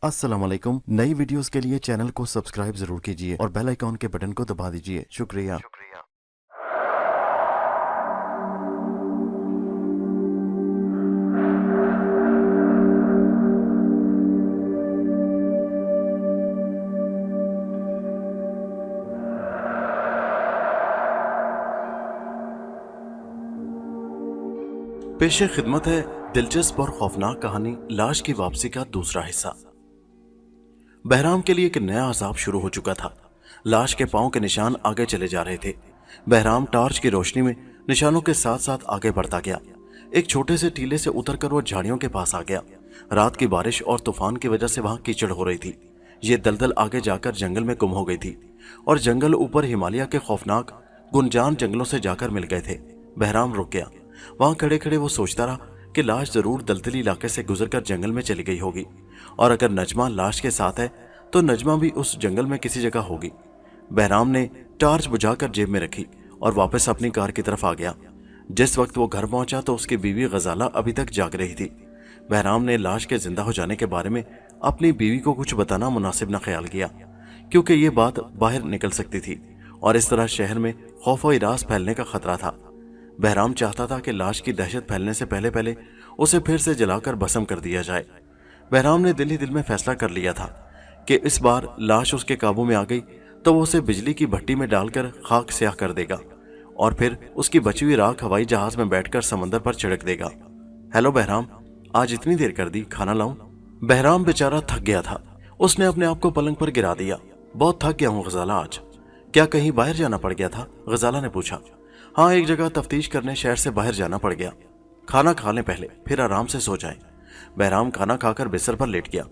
अस्सलाम वालेकुम। नई वीडियोस के लिए चैनल को सब्सक्राइब जरूर कीजिए और बेल आइकॉन के बटन को दबा दीजिए। शुक्रिया। पेशे खिदमत है दिलचस्प और खौफनाक कहानी लाश की वापसी का दूसरा हिस्सा। बहराम के लिए एक नया अजाब शुरू हो चुका था। लाश के पांव के निशान आगे चले जा रहे थे। बहराम टॉर्च की रोशनी में निशानों के साथ साथ आगे बढ़ता गया। एक छोटे से टीले से उतरकर वो झाड़ियों के पास आ गया। रात की बारिश और तूफान की वजह से वहां कीचड़ हो रही थी। ये दलदल आगे जाकर जंगल में गुम हो गई थी और जंगल ऊपर हिमालय के खौफनाक गुंजान जंगलों से जाकर मिल गए थे। बहराम रुक गया। वहां खड़े खड़े वो सोचता रहा कि लाश जरूर दलदली इलाके से गुजरकर जंगल में चली गई होगी, और अगर नजमा लाश के साथ है तो नजमा भी उस जंगल में किसी जगह होगी। बहराम ने टॉर्च बुझाकर जेब में रखी और वापस अपनी कार की तरफ आ गया। जिस वक्त वो घर पहुंचा तो उसकी बीवी गजाला अभी तक जाग रही थी। बहराम ने लाश के जिंदा हो जाने के बारे में अपनी बीवी को कुछ बताना मुनासिब न ख्याल किया, क्योंकि ये बात बाहर निकल सकती थी और इस तरह शहर में खौफ व इरास फैलने का खतरा था। बहराम चाहता था कि लाश की दहशत फैलने से पहले पहले उसे फिर से जलाकर भस्म कर दिया जाए। बहराम ने दिल ही दिल में फैसला कर लिया था कि इस बार लाश उसके काबू में आ गई तो वो उसे बिजली की भट्टी में डालकर खाक स्याह कर देगा और फिर उसकी बची हुई राख हवाई जहाज में बैठकर समंदर पर छिड़क देगा। हेलो बहराम, आज इतनी देर कर दी, खाना लाऊं? बहराम बेचारा थक गया था। उसने अपने आप को पलंग पर गिरा दिया। बहुत थक गया हूँ गजाला आज। क्या कहीं बाहर जाना पड़ गया था? गजाला ने पूछा। हाँ, एक जगह तफ्तीश करने शहर से बाहर जाना पड़ गया। खाना खा लें पहले, फिर आराम से सो जाएं। बहराम खाना खाकर बिस्तर पर लेट गया।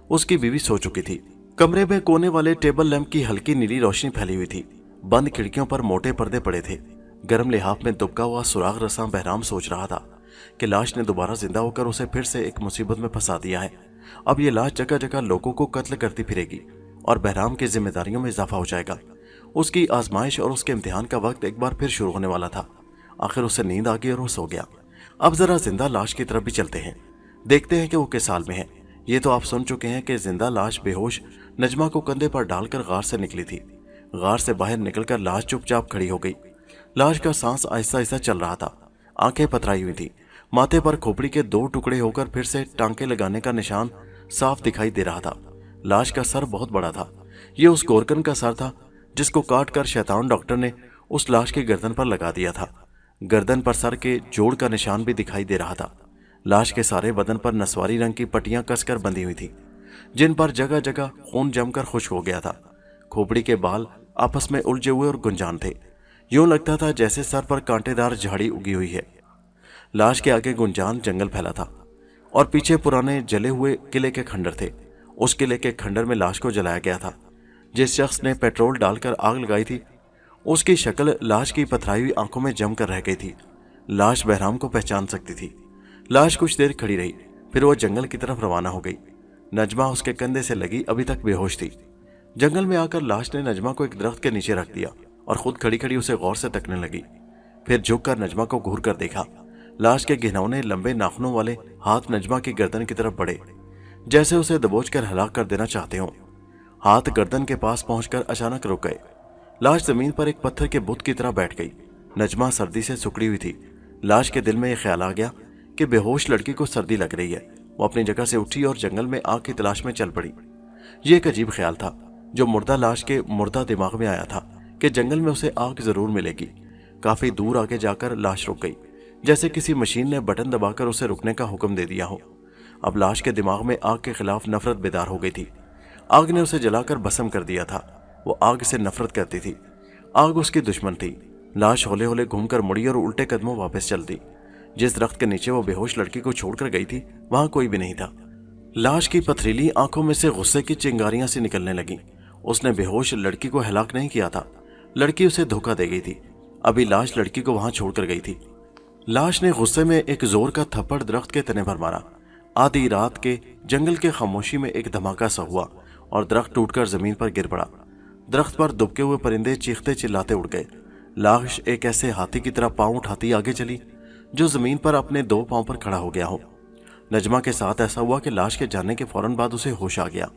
उसकी बीवी सो चुकी थी। कमरे में कोने वाले टेबल लैंप की हल्की नीली रोशनी फैली हुई थी। बंद खिड़कियों पर मोटे पर्दे पड़े थे। गर्म लिहाफ में दुबका हुआ सुराग रसा बहराम सोच रहा था कि लाश ने दोबारा जिंदा होकर उसे फिर से एक मुसीबत में फंसा दिया है। अब ये लाश जगह जगह लोगों को कत्ल करती फिरेगी और बहराम की जिम्मेदारियों में इजाफा हो जाएगा। उसकी आजमाइश और उसके इम्तिहान का वक्त एक बार फिर शुरू होने वाला था। आखिर उसे नींद आ गई और वो सो गया। अब जरा जिंदा लाश की तरफ भी चलते हैं, देखते हैं कि वो किस हाल में है। ये तो आप सुन चुके हैं कि जिंदा लाश बेहोश नजमा को कंधे पर डालकर गार से निकली थी। गार से बाहर निकलकर लाश चुपचाप खड़ी हो गई। लाश का सांस आहिस्ता आहिस्ता चल रहा था। आंखें पथराई हुई थी। माथे पर खोपड़ी के 2 टुकड़े होकर फिर से टांके लगाने का निशान साफ दिखाई दे रहा था। लाश का सर बहुत बड़ा था। ये उस गोरकन का सर था जिसको काट कर शैतान डॉक्टर ने उस लाश की गर्दन पर लगा दिया था। गर्दन पर सर के जोड़ का निशान भी दिखाई दे रहा था। लाश के सारे बदन पर नसवारी रंग की पट्टियां कसकर बंधी हुई थी, जिन पर जगह जगह खून जमकर खुश्क हो गया था। खोपड़ी के बाल आपस में उलझे हुए और गुंजान थे। यूं लगता था जैसे सर पर कांटेदार झाड़ी उगी हुई है। लाश के आगे गुंजान जंगल फैला था और पीछे पुराने जले हुए किले के खंडर थे। उस किले के खंडर में लाश को जलाया गया था। जिस शख्स ने पेट्रोल डालकर आग लगाई थी उसकी शक्ल लाश की पथराई हुई आंखों में जम कर रह गई थी। लाश बहराम को पहचान सकती थी। लाश कुछ देर खड़ी रही, फिर वो जंगल की तरफ रवाना हो गई। नजमा उसके कंधे से लगी अभी तक बेहोश थी। जंगल में आकर लाश ने नजमा को एक दरख्त के नीचे रख दिया और खुद खड़ी खड़ी उसे गौर से तकने लगी। फिर झुककर नजमा को घूर कर देखा। लाश के घिनौने लंबे नाखूनों वाले हाथ नजमा की गर्दन की तरफ बढ़े, जैसे उसे दबोच कर हलाक कर देना चाहते हों। हाथ गर्दन के पास पहुंचकर अचानक रुक गए। लाश जमीन पर एक पत्थर के बुत की तरह बैठ गई। नजमा सर्दी से सुकड़ी हुई थी। लाश के दिल में यह ख्याल आ गया कि बेहोश लड़की को सर्दी लग रही है। वो अपनी जगह से उठी और जंगल में आग की तलाश में चल पड़ी। ये एक अजीब ख्याल था जो मुर्दा लाश के मुर्दा दिमाग में आया था कि जंगल में उसे आग जरूर मिलेगी। काफी दूर आगे जाकर लाश रुक गई, जैसे किसी मशीन ने बटन दबाकर उसे रुकने का हुक्म दे दिया हो। अब लाश के दिमाग में आग के खिलाफ नफरत बेदार हो गई थी। आग ने उसे जलाकर भस्म कर दिया था। वो आग से नफरत करती थी। आग उसकी दुश्मन थी। लाश होले होले घूमकर मुड़ी और उल्टे कदमों वापस चल दी। जिस दरख्त के नीचे वो बेहोश लड़की को छोड़कर गई थी वहां कोई भी नहीं था। लाश की पथरीली आंखों में से गुस्से की चिंगारियां सी निकलने लगीं। उसने बेहोश लड़की को हलाक नहीं किया था, लड़की उसे धोखा दे गई थी। अभी लाश लड़की को वहां छोड़कर गई थी। लाश ने गुस्से में एक जोर का थप्पड़ दरख्त के तने पर मारा। आधी रात के जंगल के खामोशी में एक धमाका सा हुआ और दरख्त टूटकर जमीन पर गिर पड़ा। दरख्त पर दुबके हुए परिंदे चीखते चिल्लाते उड़ गए। लाश एक ऐसे हाथी की तरह पांव उठाती आगे चली जो जमीन पर अपने 2 पांव पर खड़ा हो गया हो। नजमा के साथ ऐसा हुआ कि लाश के जाने के फौरन बाद उसे होश आ गया।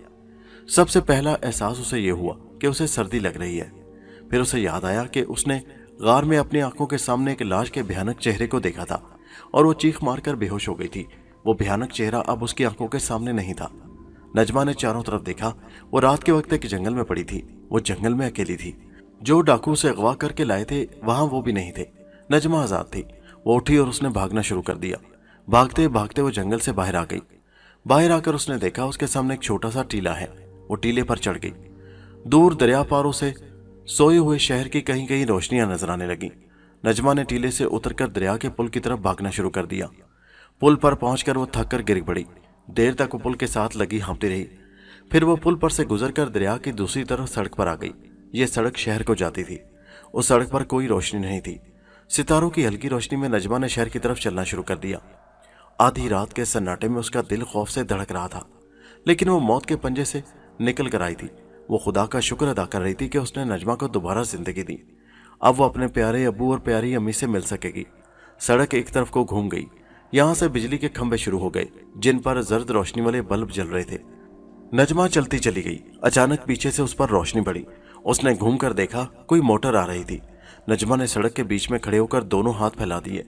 सबसे पहला एहसास उसे यह हुआ कि उसे सर्दी लग रही है। फिर उसे याद आया कि उसने गार में अपनी आंखों के सामने एक लाश के भयानक चेहरे को देखा था और वो चीख मारकर बेहोश हो गई थी। वो भयानक चेहरा अब उसकी आंखों के सामने नहीं था। नजमा ने चारों तरफ देखा। वो रात के वक्त एक जंगल में पड़ी थी। वो जंगल में अकेली थी। जो डाकू उसे अगवा करके लाए थे वहां वो भी नहीं थे। नजमा आजाद थी। वो उठी और उसने भागना शुरू कर दिया। भागते भागते वो जंगल से बाहर आ गई। बाहर आकर उसने देखा उसके सामने एक छोटा सा टीला है। वो टीले पर चढ़ गई। दूर दरिया पारों से सोए हुए शहर की कहीं कहीं रोशनियां नजर आने लगी। नजमा ने टीले से उतरकर दरिया के पुल की तरफ भागना शुरू कर दिया। पुल पर पहुंचकर वो थक कर गिर पड़ी। देर तक वो पुल के साथ लगी हाँफती रही। फिर वो पुल पर से गुजरकर दरिया की दूसरी तरफ सड़क पर आ गई। ये सड़क शहर को जाती थी। उस सड़क पर कोई रोशनी नहीं थी। सितारों की हल्की रोशनी में नजमा ने शहर की तरफ चलना शुरू कर दिया। आधी रात के सन्नाटे में उसका दिल खौफ से धड़क रहा था, लेकिन वो मौत के पंजे से निकल कर आई थी। वो खुदा का शुक्र अदा कर रही थी कि उसने नजमा को दोबारा जिंदगी दी। अब वो अपने प्यारे अब्बू और प्यारी अम्मी से मिल सकेगी। सड़क एक तरफ को घूम गई। यहाँ से बिजली के खंभे शुरू हो गए जिन पर जर्द रोशनी वाले बल्ब जल रहे थे। नजमा चलती चली गई। अचानक पीछे से उस पर रोशनी पड़ी। उसने घूम कर देखा, कोई मोटर आ रही थी। नजमा ने सड़क के बीच में खड़े होकर दोनों हाथ फैला दिए।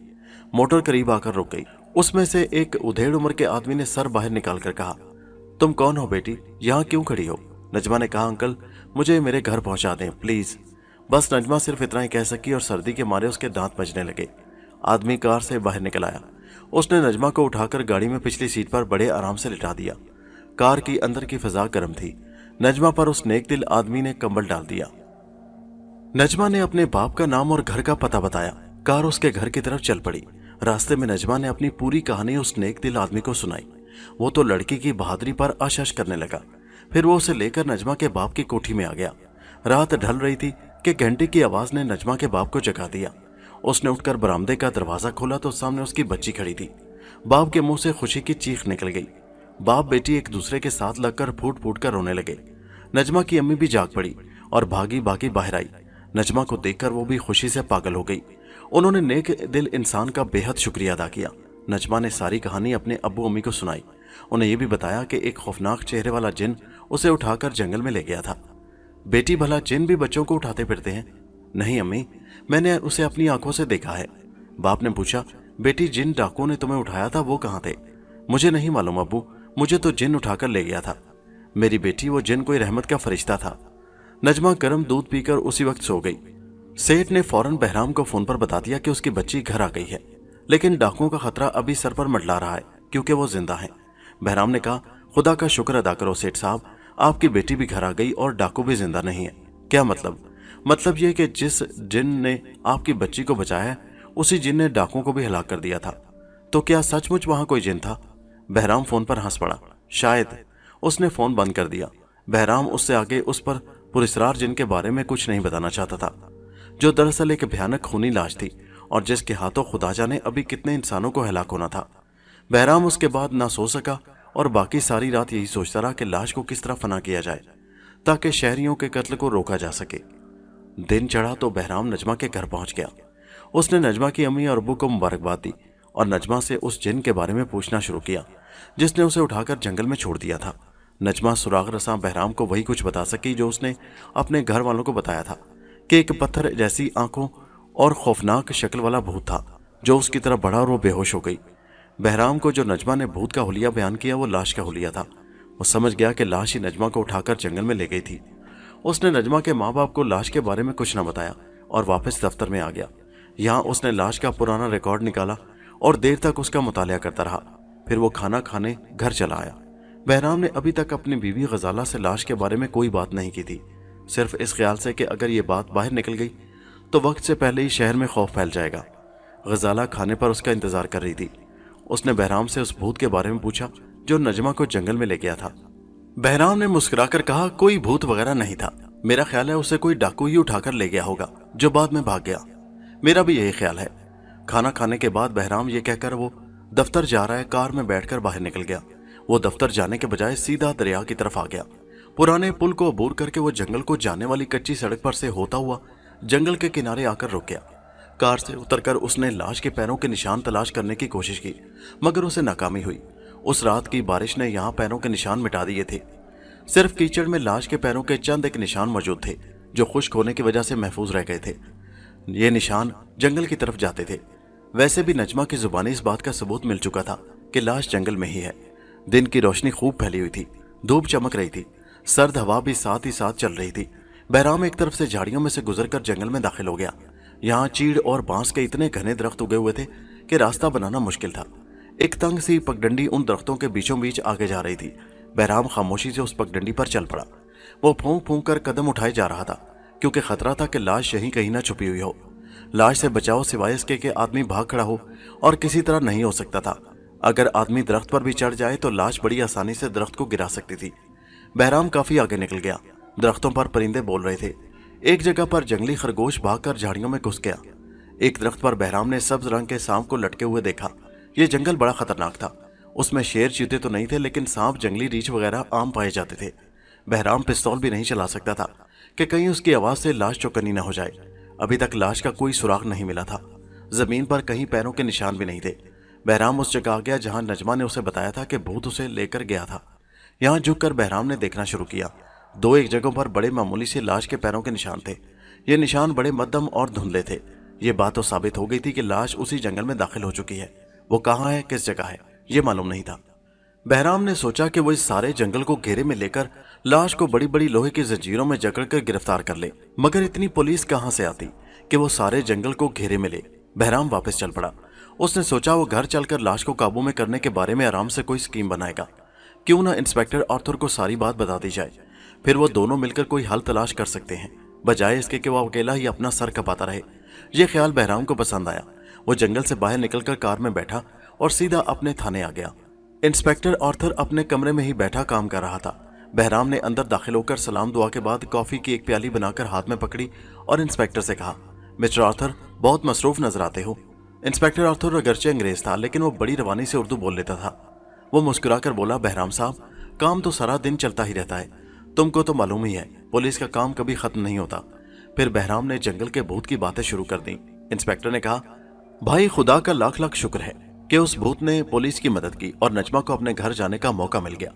मोटर करीब आकर रुक गई। उसमें से एक उधेड़ उम्र के आदमी ने सर बाहर निकाल कर कहा, तुम कौन हो बेटी, यहाँ क्यों खड़ी हो? नजमा ने कहा, अंकल मुझे मेरे घर पहुंचा दें प्लीज। बस नजमा सिर्फ इतना ही कह सकी और सर्दी के मारे उसके दांत बजने लगे। आदमी कार से बाहर निकल आया। उसने नजमा को उठाकर गाड़ी में पिछली सीट पर बड़े आराम से लिटा दिया। कार की अंदर की फिजा गर्म थी। नजमा पर उस नेक दिल आदमी ने कंबल डाल दिया। नजमा ने अपने बाप का नाम और घर का पता बताया। कार उसके घर की तरफ चल पड़ी। रास्ते में नजमा ने अपनी पूरी कहानी उस नेक दिल आदमी को सुनाई। वो तो लड़की की बहादुरी पर आशश करने लगा। फिर वो उसे लेकर नजमा के बाप की कोठी में आ गया। रात ढल रही थी कि घंटे की आवाज ने नजमा के बाप को जगा दिया। उसने उठकर बरामदे का दरवाजा खोला तो सामने उसकी बच्ची खड़ी थी। बाप के मुंह से खुशी की चीख निकल गई। बाप बेटी एक दूसरे के साथ लगकर फूट फूट कर रोने लगे। नजमा की अम्मी भी जाग पड़ी और भागी भागी बाहर आई। नजमा को देखकर वो भी खुशी से पागल हो गई। उन्होंने नेक दिल इंसान का बेहद शुक्रिया अदा किया। नजमा ने सारी कहानी अपने अब्बू अम्मी को सुनाई। उन्हें यह भी बताया कि एक खौफनाक चेहरे वाला जिन उसे उठाकर जंगल में ले गया था। बेटी, भला जिन भी बच्चों को उठाते फिरते हैं? नहीं अम्मी, मैंने उसे अपनी आंखों से देखा है। बाप ने पूछा, बेटी जिन डाकुओं ने तुम्हें उठाया था वो कहाँ थे? मुझे नहीं मालूम अब्बू, मुझे तो जिन उठाकर ले गया था। मेरी बेटी, वो जिन कोई रहमत का फरिश्ता था। नजमा गर्म दूध पीकर उसी वक्त सो गई। सेठ ने फौरन बहराम को फोन पर बता दिया कि उसकी बच्ची घर आ गई है, लेकिन डाकुओं का खतरा अभी सर पर मंडला रहा है क्योंकि वो जिंदा है। बहराम ने कहा, खुदा का शुक्र अदा करो सेठ साहब, आपकी बेटी भी घर आ गई और डाकू भी जिंदा नहीं है। क्या मतलब? मतलब यह कि जिस जिन ने आपकी बच्ची को बचाया है उसी जिन ने डाकुओं को भी हलाक कर दिया था। तो क्या सचमुच वहां कोई जिन था? बहराम फोन पर हंस पड़ा। शायद। उसने फोन बंद कर दिया। बहराम उससे आगे उस पर पुरस्रार जिन के बारे में कुछ नहीं बताना चाहता था, जो दरअसल एक भयानक खूनी लाश थी और जिसके हाथों खुदा जाने अभी कितने इंसानों को हलाक होना था। बहराम उसके बाद ना सो सका और बाकी सारी रात यही सोचता रहा कि लाश को किस तरह फना किया जाए ताकि शहरियों के कत्ल को रोका जा सके। दिन चढ़ा तो बहराम नजमा के घर पहुंच गया। उसने नजमा की अम्मी और अब्बू को मुबारकबाद दी और नजमा से उस जिन के बारे में पूछना शुरू किया जिसने उसे उठाकर जंगल में छोड़ दिया था। नजमा सुराग रसा बहराम को वही कुछ बता सकी जो उसने अपने घर वालों को बताया था कि एक पत्थर जैसी आंखों और खौफनाक शक्ल वाला भूत था जो उसकी तरफ बढ़ा और वो बेहोश हो गई। बहराम को जो नजमा ने भूत का हुलिया बयान किया वो लाश का हुलिया था। वो समझ गया कि लाश ही नजमा को उठाकर जंगल में ले गई थी। उसने नजमा के माँ बाप को लाश के बारे में कुछ न बताया और वापस दफ्तर में आ गया। यहाँ उसने लाश का पुराना रिकॉर्ड निकाला और देर तक उसका मुतालिया करता रहा। फिर वो खाना खाने घर चला आया। बहराम ने अभी तक अपनी बीवी गजाला से लाश के बारे में कोई बात नहीं की थी, सिर्फ इस ख्याल से कि अगर ये बात बाहर निकल गई तो वक्त से पहले ही शहर में खौफ फैल जाएगा। गजाला खाने पर उसका इंतजार कर रही थी। उसने बहराम से उस भूत के बारे में पूछा जो नजमा को जंगल में ले गया था। बहराम ने मुस्कुराकर कहा, कोई भूत वगैरह नहीं था, मेरा ख्याल है उसे कोई डाकू ही उठाकर ले गया होगा जो बाद में भाग गया। मेरा भी यही ख्याल है। खाना खाने के बाद बहराम ये कहकर वो दफ्तर जा रहा है कार में बैठकर बाहर निकल गया। वो दफ्तर जाने के बजाय सीधा दरिया की तरफ आ गया। पुराने पुल को अबूर करके वो जंगल को जाने वाली कच्ची सड़क पर से होता हुआ जंगल के किनारे आकर रुक गया। कार से उतरकर उसने लाश के पैरों के निशान तलाश करने की कोशिश की, मगर उसे नाकामी हुई। उस रात की बारिश ने यहाँ पैरों के निशान मिटा दिए थे। सिर्फ कीचड़ में लाश के पैरों के चंद एक निशान मौजूद थे जो खुश्क होने की वजह से महफूज रह गए थे। ये निशान जंगल की तरफ जाते थे। वैसे भी नजमा की जुबानी इस बात का सबूत मिल चुका था कि लाश जंगल में ही है। दिन की रोशनी खूब फैली हुई थी, धूप चमक रही थी, सर्द हवा भी साथ ही साथ चल रही थी। बहराम एक तरफ से झाड़ियों में से गुजरकर जंगल में दाखिल हो गया। यहाँ चीड़ और बांस के इतने घने दरख्त उगे हुए थे कि रास्ता बनाना मुश्किल था। एक तंग सी पगडंडी उन दरख्तों के बीचों बीच आगे जा रही थी। बहराम खामोशी से उस पगडंडी पर चल पड़ा। वो फूंक फूंक कर कदम उठाए जा रहा था क्योंकि खतरा था कि लाश यहीं कहीं ना छुपी हुई हो। लाश से बचाव सिवाय इसके कि आदमी भाग खड़ा हो और किसी तरह नहीं हो सकता था। अगर आदमी दरख्त पर भी चढ़ जाए तो लाश बड़ी आसानी से दरख्त को गिरा सकती थी। बहराम काफी आगे निकल गया। दरख्तों पर परिंदे बोल रहे थे। एक जगह पर जंगली खरगोश भागकर झाड़ियों में घुस गया। एक दरख्त पर बहराम ने सब्ज रंग के सांप को लटके हुए देखा। यह जंगल बड़ा खतरनाक था। उसमें शेर चीते तो नहीं थे, लेकिन सांप, जंगली रीछ वगैरह आम पाए जाते थे। बहराम पिस्तौल भी नहीं चला सकता था कि कहीं उसकी आवाज से लाश चौकन्नी न हो जाए। अभी तक लाश का कोई सुराग नहीं मिला था। जमीन पर कहीं पैरों के निशान भी नहीं थे। बहराम उस जगह आ गया जहां नजमा ने उसे बताया था कि भूत उसे लेकर गया था। यहाँ झुककर बहराम ने देखना शुरू किया। दो एक जगहों पर बड़े मामूली से लाश के पैरों के निशान थे। ये निशान बड़े मध्यम और धुंधले थे। ये बात तो साबित हो गई थी कि लाश उसी जंगल में दाखिल हो चुकी है। वो कहाँ है, किस जगह है, ये मालूम नहीं था। बहराम ने सोचा कि वो इस सारे जंगल को घेरे में लेकर लाश को बड़ी बड़ी लोहे की जंजीरों में जकड़कर गिरफ्तार कर ले, मगर इतनी पुलिस कहां से आती कि वो सारे जंगल को घेरे में ले। बहराम वापस चल पड़ा। उसने सोचा वो घर चलकर लाश को काबू में करने के बारे में आराम से कोई स्कीम बनाएगा। क्यों ना इंस्पेक्टर आर्थर को सारी बात बता दी जाए, फिर वो दोनों मिलकर कोई हल तलाश कर सकते हैं, बजाय इसके कि वो अकेला ही अपना सर कपाता रहे। ये ख्याल बहराम को पसंद आया। वो जंगल से बाहर निकलकर कार में बैठा और सीधा अपने थाने आ गया। इंस्पेक्टर आर्थर अपने कमरे में ही बैठा काम कर रहा था। बहराम ने अंदर दाखिल होकर सलाम दुआ के बाद कॉफी की एक प्याली बनाकर हाथ में पकड़ी और इंस्पेक्टर से कहा, मिस्टर आर्थर, बहुत मसरूफ नजर आते हो। इंस्पेक्टर आर्थर अगरचे अंग्रेज था, लेकिन वो बड़ी रवानी से उर्दू बोल लेता था। वो मुस्कुराकर बोला, बहराम साहब, काम तो सारा दिन चलता ही रहता है, तुमको तो मालूम ही है, पुलिस का काम कभी खत्म नहीं होता। फिर बहराम ने जंगल के भूत की बातें शुरू कर दी। इंस्पेक्टर ने कहा, भाई खुदा का लाख लाख शुक्र है कि उस भूत ने पुलिस की मदद की और नजमा को अपने घर जाने का मौका मिल गया,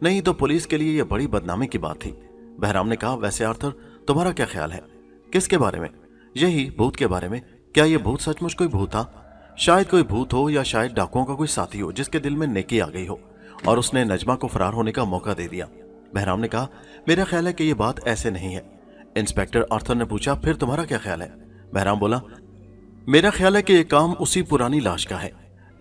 नहीं तो पुलिस के लिए यह बड़ी बदनामी की बात थी। बहराम ने कहा, वैसे आर्थर, तुम्हारा क्या ख्याल है? किसके बारे में? यही भूत के बारे में। क्या यह भूत सचमुच कोई भूत था? शायद कोई भूत हो या शायद डाकुओं का कोई साथी हो जिसके दिल में नेकी आ गई हो और उसने नजमा को फरार होने का मौका दे दिया। बहराम ने कहा, मेरा ख्याल है कि यह बात ऐसे नहीं है। इंस्पेक्टर आर्थर ने पूछा, फिर तुम्हारा क्या ख्याल है? बहराम बोला, मेरा ख्याल है कि यह काम उसी पुरानी लाश का है।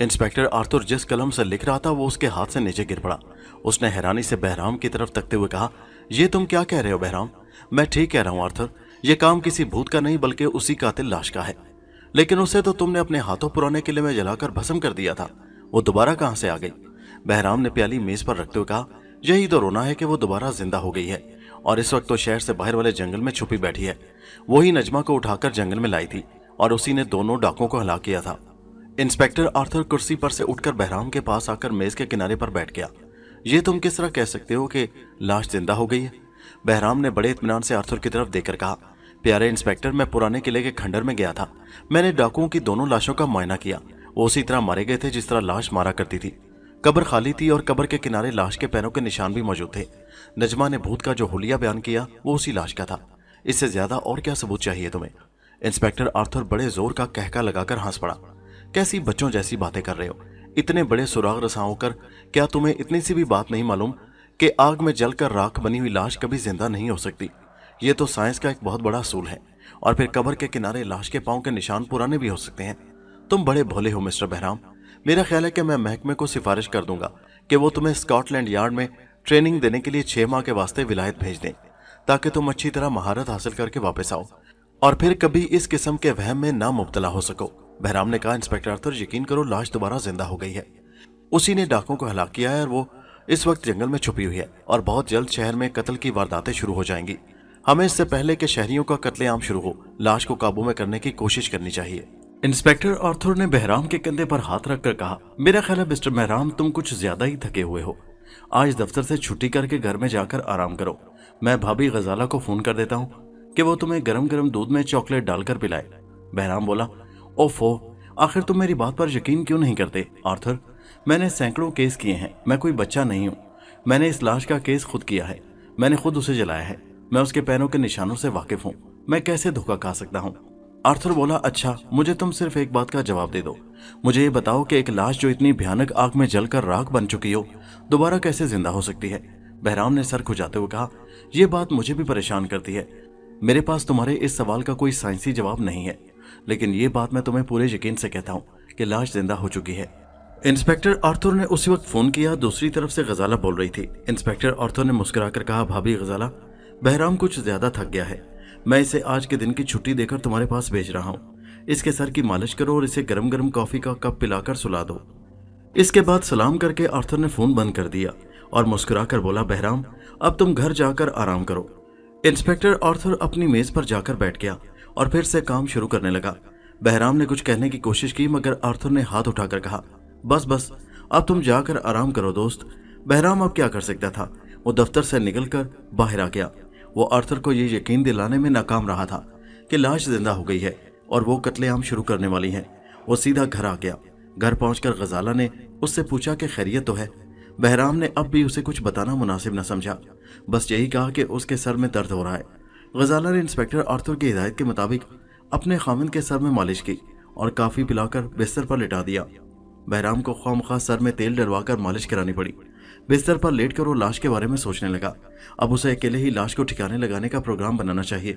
इंस्पेक्टर आर्थर जिस कलम से लिख रहा था वो उसके हाथ से नीचे गिर पड़ा। उसने हैरानी से बहराम की तरफ तकते हुए कहा, यह तुम क्या कह रहे हो बहराम? मैं ठीक कह रहा हूं आर्थर, यह काम किसी भूत का नहीं बल्कि उसी कातिल लाश का है। लेकिन उसे तो तुमने अपने हाथों पुराने किले में जलाकर भस्म कर दिया था, वो दोबारा कहां से आ गई? बहराम ने प्याली मेज पर रखते हुए कहा, यही तो रोना है कि वो दोबारा जिंदा हो गई है और इस वक्त तो शहर से बाहर वाले जंगल में छुपी बैठी है। वही नजमा को उठाकर जंगल में लाई थी और उसी ने दोनों डाकुओं को हलाक किया था। इंस्पेक्टर आर्थर कुर्सी पर से उठकर बहराम के पास आकर मेज के किनारे पर बैठ गया। ये तुम किस तरह कह सकते हो कि लाश जिंदा हो गई है? बहराम ने बड़े इत्मीनान से आर्थर की तरफ देखकर कहा, प्यारे इंस्पेक्टर, मैं पुराने किले के खंडर में गया था। मैंने डाकुओं की दोनों लाशों का मुआयना किया। वो उसी तरह मारे गए थे जिस तरह लाश मारा करती थी। कब्र खाली थी और कब्र के किनारे लाश के पैरों के निशान भी मौजूद थे। नजमा ने भूत का जो हुलिया बयान किया वो उसी लाश का था। इससे ज्यादा और क्या सबूत चाहिए तुम्हें? इंस्पेक्टर आर्थर बड़े जोर का कहका लगाकर हंस पड़ा। कैसी बच्चों जैसी बातें कर रहे हो? इतने बड़े सुराग रसा होकर क्या तुम्हें इतनी सी भी बात नहीं मालूम कि आग में जलकर राख बनी हुई लाश कभी जिंदा नहीं हो सकती? ये तो साइंस का एक बहुत बड़ा असूल है। और फिर कब्र के किनारे लाश के पांव के निशान पुराने भी हो सकते हैं। तुम बड़े भोले हो मिस्टर बहराम। मेरा ख्याल है कि मैं महकमे को सिफारिश कर दूंगा कि वो तुम्हें स्कॉटलैंड यार्ड में ट्रेनिंग देने के लिए 6 माह के वास्ते विलायत भेज दें, ताकि तुम अच्छी तरह महारत हासिल करके वापस आओ और फिर कभी इस किस्म के वहम में ना मुब्तला हो सको। बहराम ने कहा, इंस्पेक्टर आर्थर, यकीन करो, लाश दोबारा जिंदा हो गई है। उसी ने डाकुओं को हलाक किया है और वो इस वक्त जंगल में छुपी हुई है और बहुत जल्द शहर में कत्ल की वारदातें शुरू हो जाएंगी। हमें इससे पहले कि शहरियों का कत्लेआम शुरू हो, लाश को काबू में करने की कोशिश करनी चाहिए। इंस्पेक्टर आर्थर ने बहराम के कंधे पर हाथ रखकर कहा, मेरा ख्याल है मिस्टर बहराम, तुम कुछ ज्यादा ही थके हुए हो। आज दफ्तर से छुट्टी करके घर में जाकर आराम करो। मैं भाभी गजाला को फोन कर देता हूँ कि वो तुम्हें गरम गरम दूध में चॉकलेट डालकर पिलाए। बहराम बोला, ओफो, आखिर तुम मेरी बात पर यकीन क्यों नहीं करते आर्थर? मैंने सैकड़ों केस किए हैं, मैं कोई बच्चा नहीं हूँ। मैंने इस लाश का केस खुद किया है, मैंने खुद उसे जलाया है, मैं उसके पैरों के निशानों से वाकिफ हूँ, मैं कैसे धोखा खा सकता हूँ। आर्थर बोला, अच्छा मुझे तुम सिर्फ एक बात का जवाब दे दो, मुझे ये बताओ कि एक लाश जो इतनी भयानक आग में जलकर राख बन चुकी हो दोबारा कैसे जिंदा हो सकती है। बहराम ने सर खुजाते हुए कहा, यह बात मुझे भी परेशान करती है। मेरे पास तुम्हारे इस सवाल का कोई साइंसी जवाब नहीं है, लेकिन ये बात मैं तुम्हें पूरे यकीन से कहता हूँ कि लाश जिंदा हो चुकी है। इंस्पेक्टर आर्थर ने उसी वक्त फोन किया। दूसरी तरफ से गजाला बोल रही थी। इंस्पेक्टर आर्थर ने मुस्कुराकर कहा, भाभी गजाला, बहराम कुछ ज्यादा थक गया है, मैं इसे आज के दिन की छुट्टी देकर तुम्हारे पास भेज रहा हूँ। इसके सर की मालिश करो और इसे गरम गरम कॉफी का कप पिलाकर सुला दो। इसके बाद सलाम करके आर्थर ने फोन बंद कर दिया और मुस्कुराकर बोला, बहराम अब तुम घर जाकर आराम करो। इंस्पेक्टर आर्थर अपनी मेज पर जाकर बैठ गया और फिर से काम शुरू करने लगा। बहराम ने कुछ कहने की कोशिश की मगर आर्थर ने हाथ उठाकर कहा, बस बस अब तुम जाकर आराम करो दोस्त। बहराम अब क्या कर सकता था, वो दफ्तर से निकलकर बाहर आ गया। वो आर्थर को ये यकीन दिलाने में नाकाम रहा था कि लाश जिंदा हो गई है और वो कत्लेआम शुरू करने वाली है। वो सीधा घर आ गया। घर पहुंचकर गजाला ने उससे पूछा कि खैरियत तो है। बहराम ने अब भी उसे कुछ बताना मुनासिब न समझा, बस यही कहा कि उसके सर में दर्द हो रहा है। गजाला ने इंस्पेक्टर आर्थर की हिदायत के मुताबिक अपने खामिन के सर में मालिश की और काफी पिलाकर बिस्तर पर लिटा दिया। बहराम को खामखा सर में तेल डलवाकर मालिश करानी पड़ी। बिस्तर पर लेटकर वो लाश के बारे में सोचने लगा। अब उसे अकेले ही लाश को ठिकाने लगाने का प्रोग्राम बनाना चाहिए।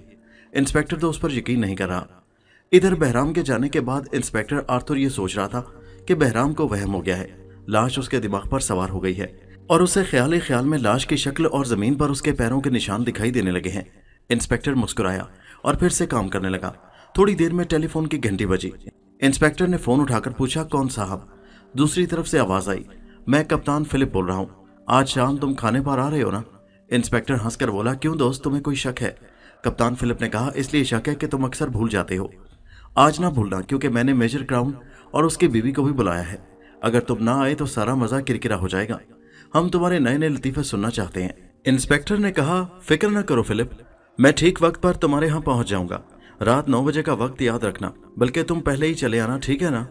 इंस्पेक्टर तो उस पर यकीन नहीं कर रहा। इधर बहराम के जाने के बाद इंस्पेक्टर आर्थर ये सोच रहा था कि बहराम को वहम हो गया है, लाश उसके दिमाग पर सवार हो गई है और उसे ख्याल ही ख्याल में लाश की शक्ल और जमीन पर उसके पैरों के निशान दिखाई देने लगे हैं। इंस्पेक्टर मुस्कुराया और फिर से काम करने लगा। थोड़ी देर में टेलीफोन की घंटी बजी। इंस्पेक्टर ने फोन उठाकर पूछा, कौन साहब? दूसरी तरफ से आवाज आई, मैं कप्तान फिलिप बोल रहा हूँ, आज शाम तुम खाने पर आ रहे हो ना? इंस्पेक्टर हंसकर बोला, क्यों दोस्त, तुम्हें कोई शक है? कप्तान फिलिप ने कहा, इसलिए शक है कि तुम अक्सर भूल जाते हो। आज ना भूलना, क्योंकि मैंने मेजर क्राउन और उसकी बीवी को भी बुलाया है। अगर तुम ना आए तो सारा मजा किरकिरा हो जाएगा। हम तुम्हारे नए नए लतीफे सुनना चाहते हैं। इंस्पेक्टर ने कहा, फिक्र न करो फिलिप, मैं ठीक वक्त पर तुम्हारे यहाँ पहुंच जाऊंगा। रात 9 बजे का वक्त याद रखना, बल्कि तुम पहले ही चले आना, ठीक है ना?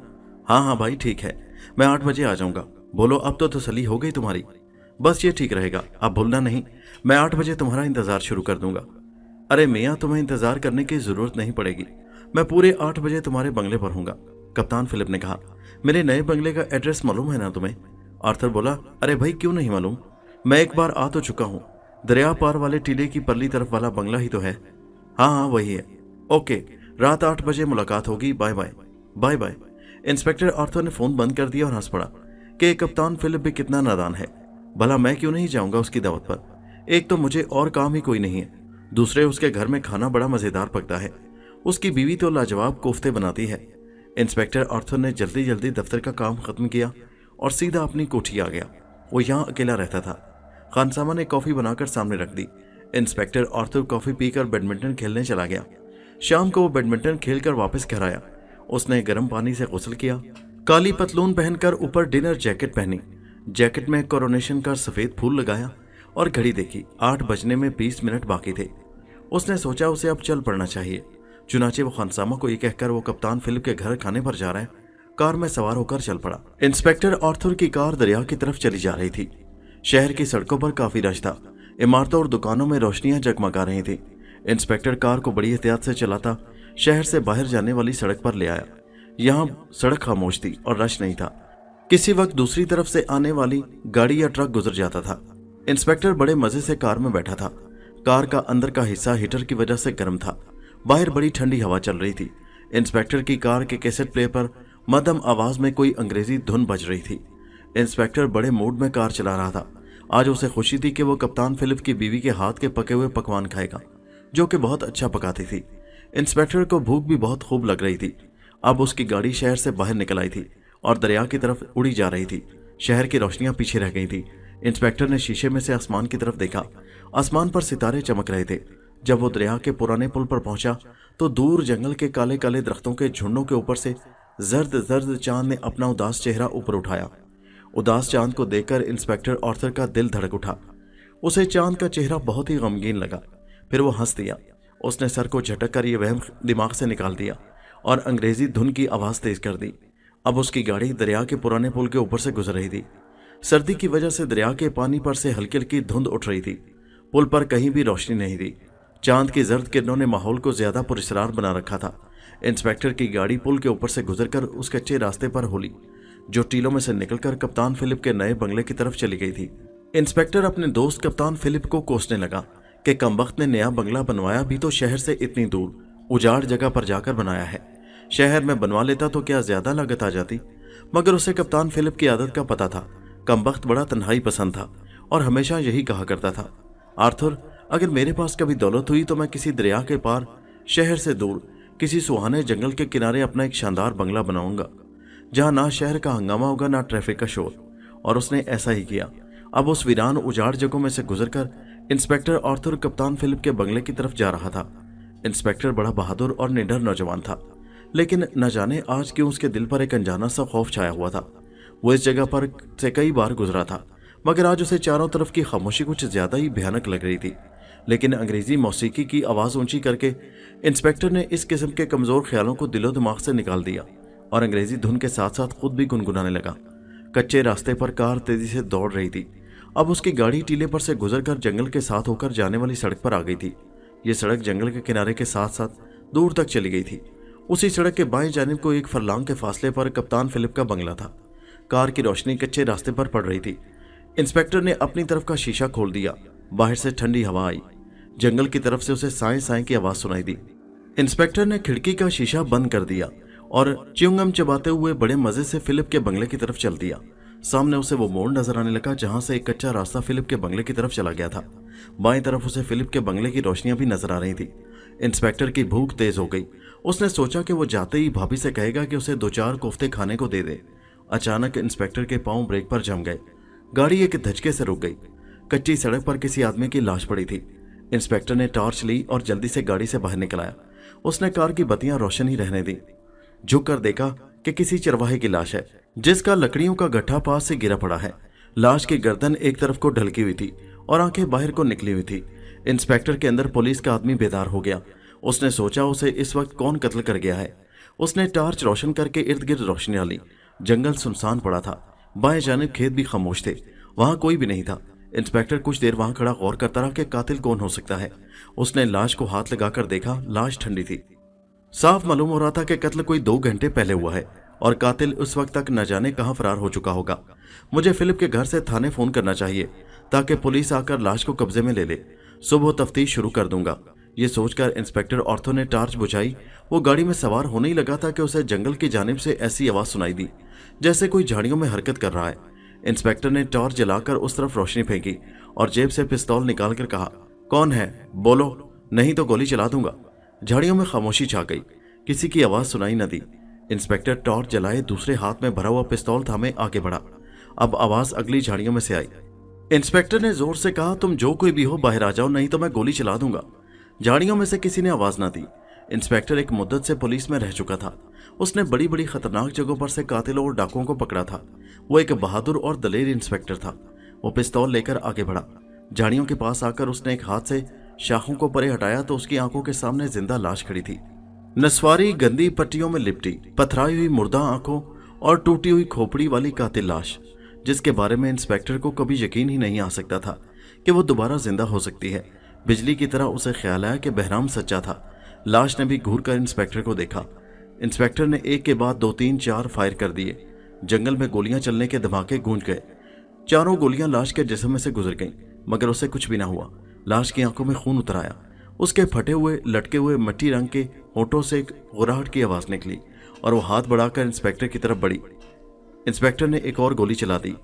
हाँ भाई ठीक है, मैं 8 बजे आ जाऊंगा। बोलो, अब तो तसल्ली हो गई तुम्हारी? बस ये ठीक रहेगा, आप भूलना नहीं, मैं 8 बजे तुम्हारा इंतजार शुरू कर दूंगा। अरे मियाँ, तुम्हें इंतजार करने की जरूरत नहीं पड़ेगी, मैं पूरे 8 बजे तुम्हारे बंगले पर हूँगा। कप्तान फिलिप ने कहा, मेरे नए बंगले का एड्रेस मालूम है ना तुम्हें? आर्थर बोला, अरे भाई क्यों नहीं मालूम, मैं एक बार आ तो चुका हूँ। दरिया पार वाले टीले की परली तरफ वाला बंगला ही तो है। हाँ वही है। ओके, रात 8 बजे मुलाकात होगी, bye bye. Bye bye. Inspector Arthur ने फोन बंद कर दिया और हंस पड़ा कि कप्तान फिलिप भी कितना नादान है। भला मैं क्यों नहीं जाऊंगा उसकी दावत पर? एक तो मुझे और काम ही कोई नहीं है, दूसरे उसके घर में खाना बड़ा मजेदार पकता है, उसकी बीवी तो लाजवाब कोफ्ते बनाती है। इंस्पेक्टर आर्थर ने जल्दी जल्दी दफ्तर का काम खत्म किया और सीधा अपनी कोठी आ गया। वो यहाँ अकेला रहता था। खानसामा ने कॉफी बनाकर सामने रख दी। इंस्पेक्टर आर्थर कॉफी पीकर बैडमिंटन खेलने चला गया। शाम को वो बैडमिंटन खेलकर वापस घर आया। उसने गर्म पानी से गुस्ल किया, काली पतलून पहनकर ऊपर डिनर जैकेट पहनी, जैकेट में कोरोनेशन का सफेद फूल लगाया और घड़ी देखी। 8 बजने में 20 मिनट बाकी थे। उसने सोचा उसे अब चल पड़ना चाहिए। चुनाचे वो खानसामा को ये कहकर वो कप्तान फिलिप के घर खाने पर जा रहा है, कार में सवार होकर चल पड़ा। इंस्पेक्टर आर्थर की कार दरिया की तरफ चली जा रही थी। शहर की सड़कों पर काफी रश था। इमारतों और दुकानों में रोशनियां जगमगा रही थी। इंस्पेक्टर कार को बड़ी एहतियात से चलाता शहर से बाहर जाने वाली सड़क पर ले आया। यहाँ सड़क खामोश थी और रश नहीं था। किसी वक्त दूसरी तरफ से आने वाली गाड़ी या ट्रक गुजर जाता था। इंस्पेक्टर बड़े मजे से कार में बैठा था। कार का अंदर का हिस्सा हीटर की वजह से गर्म था। बाहर बड़ी ठंडी हवा चल रही थी। इंस्पेक्टर की कार के कैसेट प्ले पर मध्यम आवाज में कोई अंग्रेजी धुन बज रही थी। इंस्पेक्टर बड़े मूड में कार चला रहा था। आज उसे खुशी थी कि वो कप्तान फिलिप की बीवी के हाथ के पके हुए पकवान खाएगा, जो कि बहुत अच्छा पकाती थी। इंस्पेक्टर को भूख भी बहुत खूब लग रही थी। अब उसकी गाड़ी शहर से बाहर निकल आई थी और दरिया की तरफ उड़ी जा रही थी। शहर की रोशनियां पीछे रह गई थी। इंस्पेक्टर ने शीशे में से आसमान की तरफ देखा। आसमान पर सितारे चमक रहे थे। जब वो दरिया के पुराने पुल पर पहुंचा तो दूर जंगल के काले काले दरख्तों के झुंडों के ऊपर से जर्द जर्द चांद ने अपना उदास चेहरा ऊपर उठाया। उदास चांद को देखकर इंस्पेक्टर आर्थर का दिल धड़क उठा। उसे चांद का चेहरा बहुत ही गमगीन लगा। फिर वो हंस दिया। उसने सर को झटक कर ये वहम दिमाग से निकाल दिया और अंग्रेजी धुन की आवाज तेज कर दी। अब उसकी गाड़ी दरिया के पुराने पुल के ऊपर से गुजर रही थी। सर्दी की वजह से दरिया के पानी पर से हल्की हल्की धुंध उठ रही थी। पुल पर कहीं भी रोशनी नहीं थी। चांद की जर्द किरणों ने माहौल को ज्यादा पुरस्कार बना रखा था। इंस्पेक्टर की गाड़ी पुल के ऊपर से गुजरकर उस कच्चे रास्ते पर होली, जो टीलों में से निकलकर कप्तान फिलिप के नए बंगले की तरफ चली गई थी। इंस्पेक्टर अपने दोस्त कप्तान फिलिप को कोसने लगा कि कमबख्त ने नया बंगला बनवाया भी तो शहर से इतनी दूर उजाड़ जगह पर जाकर बनाया है। शहर में बनवा लेता तो क्या ज्यादा लागत आ जाती। मगर उसे कप्तान फिलिप की आदत का पता था। कमबख्त बड़ा तन्हाई पसंद था और हमेशा यही कहा करता था, आर्थर, अगर मेरे पास कभी दौलत हुई तो मैं किसी दरिया के पार, शहर से दूर, किसी सुहाने जंगल के किनारे अपना एक शानदार बंगला बनाऊंगा, जहां ना शहर का हंगामा होगा ना ट्रैफिक का शोर। और उसने ऐसा ही किया। अब उस वीरान उजाड़ जगहों में से गुजरकर इंस्पेक्टर आर्थर कप्तान फिलिप के बंगले की तरफ जा रहा था। इंस्पेक्टर बड़ा बहादुर और निडर नौजवान था, लेकिन न जाने आज क्यों उसके दिल पर एक अनजाना सा खौफ छाया हुआ था। वो इस जगह पर से कई बार गुजरा था, मगर आज उसे चारों तरफ की खामोशी कुछ ज्यादा ही भयानक लग रही थी। लेकिन अंग्रेजी मौसीकी की आवाज ऊंची करके इंस्पेक्टर ने इस किस्म के कमजोर ख्यालों को दिलो दिमाग से निकाल दिया और अंग्रेजी धुन के साथ साथ खुद भी गुनगुनाने लगा। कच्चे रास्ते पर कार तेजी से दौड़ रही थी। अब उसकी गाड़ी टीले पर से गुजरकर जंगल के साथ होकर जाने वाली सड़क पर आ गई थी। ये सड़क जंगल के किनारे के साथ साथ दूर तक चली गई थी। उसी सड़क के बाएं जानिब को एक फरलांग के फासले पर कप्तान फिलिप का बंगला था। कार की रोशनी कच्चे रास्ते पर पड़ रही थी। इंस्पेक्टर ने अपनी तरफ का शीशा खोल दिया। बाहर से ठंडी हवा आई। जंगल की तरफ से उसे साएं साएं की आवाज सुनाई दी। इंस्पेक्टर ने खिड़की का शीशा बंद कर दिया और च्युइंगम चबाते हुए बड़े मजे से फिलिप के बंगले की तरफ चल दिया। सामने उसे वो मोड़ नजर आने लगा जहां से एक कच्चा रास्ता फिलिप के बंगले की तरफ चला गया था। बाएं तरफ उसे फिलिप के बंगले की रोशनियां भी नजर आ रही थी। इंस्पेक्टर की भूख तेज हो गई। उसने सोचा कि वो जाते ही भाभी से कहेगा कि उसे 2-4 कोफ्ते खाने को दे दे। अचानक इंस्पेक्टर के पांव ब्रेक पर जम गए। गाड़ी एक धचके से रुक गई। कच्ची सड़क पर किसी आदमी की लाश पड़ी थी। इंस्पेक्टर ने टॉर्च ली और जल्दी से गाड़ी से बाहर निकल आया। उसने कार की बत्तियां रोशन ही रहने दी। झुक कर देखा कि किसी चरवाहे की लाश है, जिसका लकड़ियों का गट्ठा पास से गिरा पड़ा है। लाश की गर्दन एक तरफ को ढलकी हुई थी और आंखें बाहर को निकली हुई थी। इंस्पेक्टर के अंदर पुलिस का आदमी बेदार हो गया। उसने सोचा उसे इस वक्त कौन कत्ल कर गया है। उसने टार्च रोशन करके इर्द गिर्द रोशनी डाली। जंगल सुनसान पड़ा था। बाएं जानिब खेत भी खामोश थे। वहां कोई भी नहीं था। इंस्पेक्टर कुछ देर वहां खड़ा गौर करता रहा कि कातिल कौन हो सकता है। उसने लाश को हाथ लगाकर देखा। लाश ठंडी थी। साफ मालूम हो रहा था कि कत्ल कोई 2 घंटे पहले हुआ है और कातिल उस वक्त तक न जाने कहां फरार हो चुका होगा। मुझे फिलिप के घर से थाने फोन करना चाहिए ताकि पुलिस आकर लाश को कब्जे में ले ले। सुबह तफ्तीश शुरू कर दूंगा। ये सोचकर इंस्पेक्टर ऑर्थो ने टार्च बुझाई। वो गाड़ी में सवार होने ही लगा था कि उसे जंगल की जानिब से ऐसी आवाज सुनाई दी जैसे कोई झाड़ियों में हरकत कर रहा है। इंस्पेक्टर ने टॉर्च जलाकर उस तरफ रोशनी फेंकी और जेब से पिस्तौल निकालकर कहा, कौन है? बोलो, नहीं तो गोली चला दूंगा। झाड़ियों में खामोशी छा गई। किसी की आवाज सुनाई न दी। इंस्पेक्टर टॉर्च जलाए दूसरे हाथ में भरा हुआ पिस्तौल थामे आगे बढ़ा। अब आवाज अगली झाड़ियों में से आई। इंस्पेक्टर ने जोर से कहा, तुम जो कोई भी हो बाहर आ जाओ, नहीं तो मैं गोली चला दूंगा। झाड़ियों में से किसी ने आवाज न दी। इंस्पेक्टर एक मुद्दत से पुलिस में रह चुका था। उसने बड़ी बड़ी खतरनाक जगहों पर से कातिलों और डाकुओं को पकड़ा था। वो एक बहादुर और दलेर इंस्पेक्टर था। वो पिस्तौल लेकर आगे बढ़ा। झाड़ियों के पास आकर उसने एक हाथ से शाखों को परे हटाया तो उसकी आंखों के सामने जिंदा लाश खड़ी थी। नस्वारी गंदी पट्टियों में लिपटी, पथराई हुई मुर्दा आंखों और टूटी हुई खोपड़ी वाली कातिल लाश, जिसके बारे में इंस्पेक्टर को कभी यकीन ही नहीं आ सकता था कि वो दोबारा जिंदा हो सकती है। बिजली की तरह उसे ख्याल आया कि बहराम सच्चा था। लाश ने भी घूर कर इंस्पेक्टर को देखा। इंस्पेक्टर ने एक के बाद 2-3-4 फायर कर दिए। जंगल में गोलियां चलने के धमाके गूंज गए। चारों गोलियां लाश के जिस्म में से गुजर गईं, मगर उसे कुछ भी ना हुआ। लाश की आंखों में खून उतर आया। उसके फटे हुए लटके हुए मट्टी रंग के होठों से एक गुर्राहट की आवाज निकली और वो हाथ बढ़ाकर इंस्पेक्टर की तरफ बढ़ी। इंस्पेक्टर ने एक और गोली चला दी।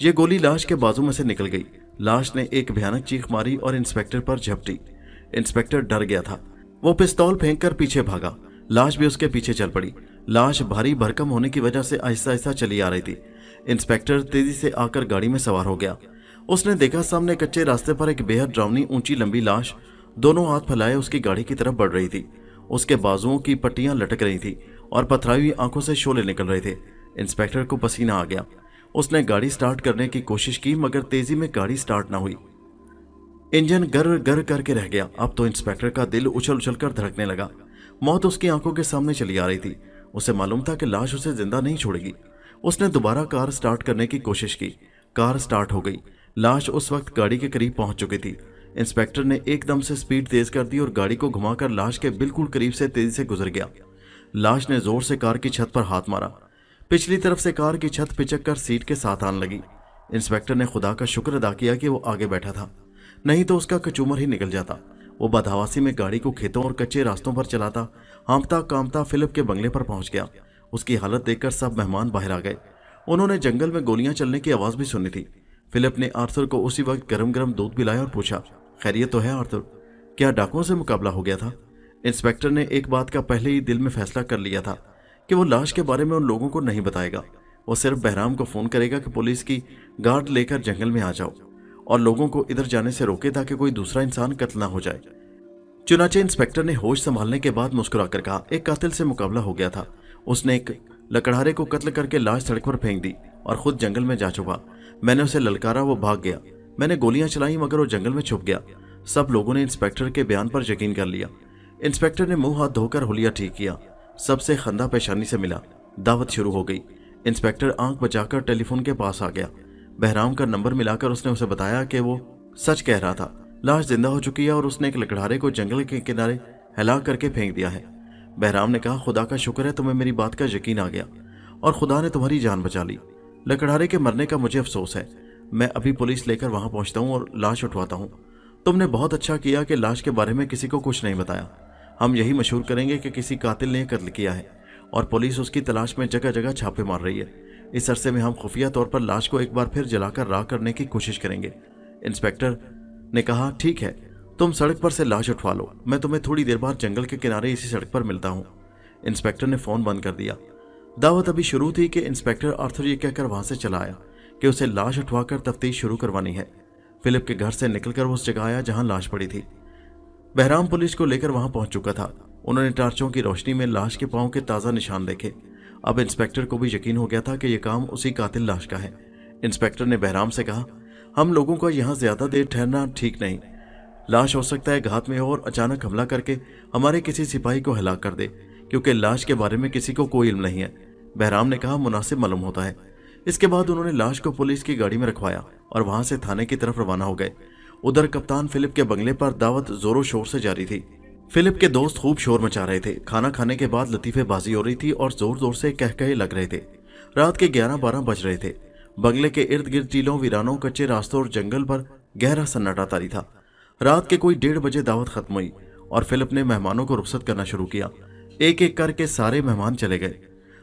ये गोली लाश के बाजू में से निकल गई। लाश ने एक भयानक चीख मारी और इंस्पेक्टर पर झपटी। इंस्पेक्टर डर गया था। वो पिस्तौल फेंककर पीछे भागा। लाश भी उसके पीछे चल पड़ी। लाश भारी भरकम होने की वजह से आहिस्ता आहिस्ता चली आ रही थी। इंस्पेक्टर तेजी से आकर गाड़ी में सवार हो गया। उसने देखा सामने कच्चे रास्ते पर एक बेहद डरावनी ऊंची लंबी लाश दोनों हाथ फैलाए उसकी गाड़ी की तरफ बढ़ रही थी। उसके बाजुओं की पट्टियां लटक रही थी और पथराई हुई आंखों से शोले निकल रहे थे। इंस्पेक्टर को पसीना आ गया। उसने गाड़ी स्टार्ट करने की कोशिश की, मगर तेजी में गाड़ी स्टार्ट ना हुई। इंजन गर गर करके रह गया। अब तो इंस्पेक्टर का दिल उछल उछल कर धड़कने लगा। मौत उसकी आंखों के सामने चली आ रही थी। उसे मालूम था कि लाश उसे जिंदा नहीं छोड़ेगी। उसने दोबारा कार स्टार्ट करने की कोशिश की। कार स्टार्ट हो गई। लाश उस वक्त गाड़ी के करीब पहुंच चुकी थी। इंस्पेक्टर ने एकदम से स्पीड तेज कर दी और गाड़ी को घुमाकर लाश के बिल्कुल करीब से तेजी से गुजर गया। लाश ने जोर से कार की छत पर हाथ मारा। पिछली तरफ से कार की छत पिचक कर सीट के साथ आने लगी। इंस्पेक्टर ने खुदा का शुक्र अदा किया कि वो आगे बैठा था, नहीं तो उसका कचूमर ही निकल जाता। वो बदहवासी में गाड़ी को खेतों और कच्चे रास्तों पर चलाता हाँफता कांपता फिलिप के बंगले पर पहुंच गया। उसकी हालत देखकर सब मेहमान बाहर आ गए। उन्होंने जंगल में गोलियां चलने की आवाज भी सुनी थी। फिलिप ने आर्थर को उसी वक्त गरम गरम दूध पिलाया और पूछा, खैरियत तो है आर्थर? क्या डाकुओं से मुकाबला हो गया था? इंस्पेक्टर ने एक बात का पहले ही दिल में फैसला कर लिया था कि वो लाश के बारे में उन लोगों को नहीं बताएगा। वो सिर्फ बहराम को फोन करेगा कि पुलिस की गार्ड लेकर जंगल में आ जाओ और लोगों को इधर जाने से रोके ताकि कोई दूसरा इंसान कत्ल ना हो जाए। चुनाचे इंस्पेक्टर ने होश संभालने के बाद मुस्कुराकर कहा, एक कातिल से मुकाबला हो गया था। उसने एक लकड़हारे को कत्ल करके लाश सड़क पर फेंक दी और खुद जंगल में जा छुपा। मैंने उसे ललकारा, वो भाग गया। मैंने गोलियां चलाई मगर वो जंगल में छुप गया। सब लोगों ने इंस्पेक्टर के बयान पर यकीन कर लिया। इंस्पेक्टर ने मुंह हाथ धोकर हुलिया ठीक किया। सबसे खंदा पेशानी से मिला। दावत शुरू हो गई। इंस्पेक्टर आंख बचाकर टेलीफोन के पास आ गया। बहराम का नंबर मिलाकर उसने उसे बताया कि वो सच कह रहा था। लाश जिंदा हो चुकी है और उसने एक लकड़हारे को जंगल के किनारे हिला करके फेंक दिया है। बहराम ने कहा, खुदा का शुक्र है तुम्हें मेरी बात का यकीन आ गया और खुदा ने तुम्हारी जान बचा ली। लकड़हारे के मरने का मुझे अफसोस है। मैं अभी पुलिस लेकर वहां पहुंचता हूं और लाश उठवाता हूं। तुमने बहुत अच्छा किया कि लाश के बारे में किसी को कुछ नहीं बताया। हम यही मशहूर करेंगे कि किसी कातिल ने कत्ल किया है और पुलिस उसकी तलाश में जगह जगह छापे मार रही है। इस अरसे में हम खुफिया तौर पर लाश को एक बार फिर जलाकर राख करने की कोशिश करेंगे। इंस्पेक्टर ने कहा, ठीक है, तुम सड़क पर से लाश उठवा लो। मैं तुम्हें थोड़ी देर बाद जंगल के किनारे इसी सड़क पर मिलता हूँ। इंस्पेक्टर ने फोन बंद कर दिया। दावत अभी शुरू थी कि इंस्पेक्टर आर्थर ये कहकर वहां से चला आया कि उसे लाश उठवाकर तफ्तीश शुरू करवानी है। फिलिप के घर से निकलकर वो उस जगह आया जहां लाश पड़ी थी। बहराम पुलिस को लेकर वहां पहुंच चुका था। उन्होंने टार्चों की रोशनी में लाश के पांव के ताजा निशान देखे। अब इंस्पेक्टर को भी यकीन हो गया था कि यह काम उसी कातिल लाश का है। इंस्पेक्टर ने बहराम से कहा, हम लोगों का यहाँ ज्यादा देर ठहरना ठीक नहीं। लाश हो सकता है घात में हो और अचानक हमला करके हमारे किसी सिपाही को हलाक कर दे, क्योंकि लाश के बारे में किसी को कोई इल्म नहीं है। बहराम ने कहा, मुनासिब मालूम होता है। इसके बाद उन्होंने लाश को पुलिस की गाड़ी में रखवाया और वहां से थाने की तरफ रवाना हो गए। उधर कप्तान फिलिप के बंगले पर दावत जोरों शोर से जारी थी। फिलिप के दोस्त खूब शोर मचा रहे थे। खाना खाने के बाद लतीफेबाजी हो रही थी और जोर जोर से कहकहे लग रहे थे। रात के 11-12 बज रहे थे। बंगले के इर्द गिर्द टीलों, वीरानों, कच्चे रास्तों और जंगल पर गहरा सन्नाटा तारी था। रात के कोई 1:30 बजे दावत खत्म हुई और फिलिप ने मेहमानों को रुखसत करना शुरू किया। एक एक करके सारे मेहमान चले गए।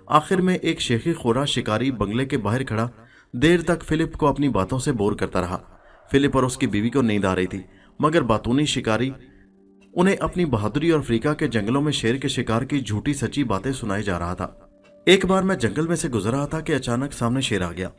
आखिर में एक शेखी खोरा शिकारी बंगले के बाहर खड़ा देर तक फिलिप को अपनी बातों से बोर करता रहा। फिलिप और उसकी बीवी को नींद आ रही थी, मगर बातूनी शिकारी उन्हें अपनी बहादुरी और अफ्रीका के जंगलों में शेर के शिकार की झूठी सच्ची बातें सुनाए जा रहा था। एक बार मैं जंगल में से गुजर रहा था कि अचानक सामने शेर आ गया।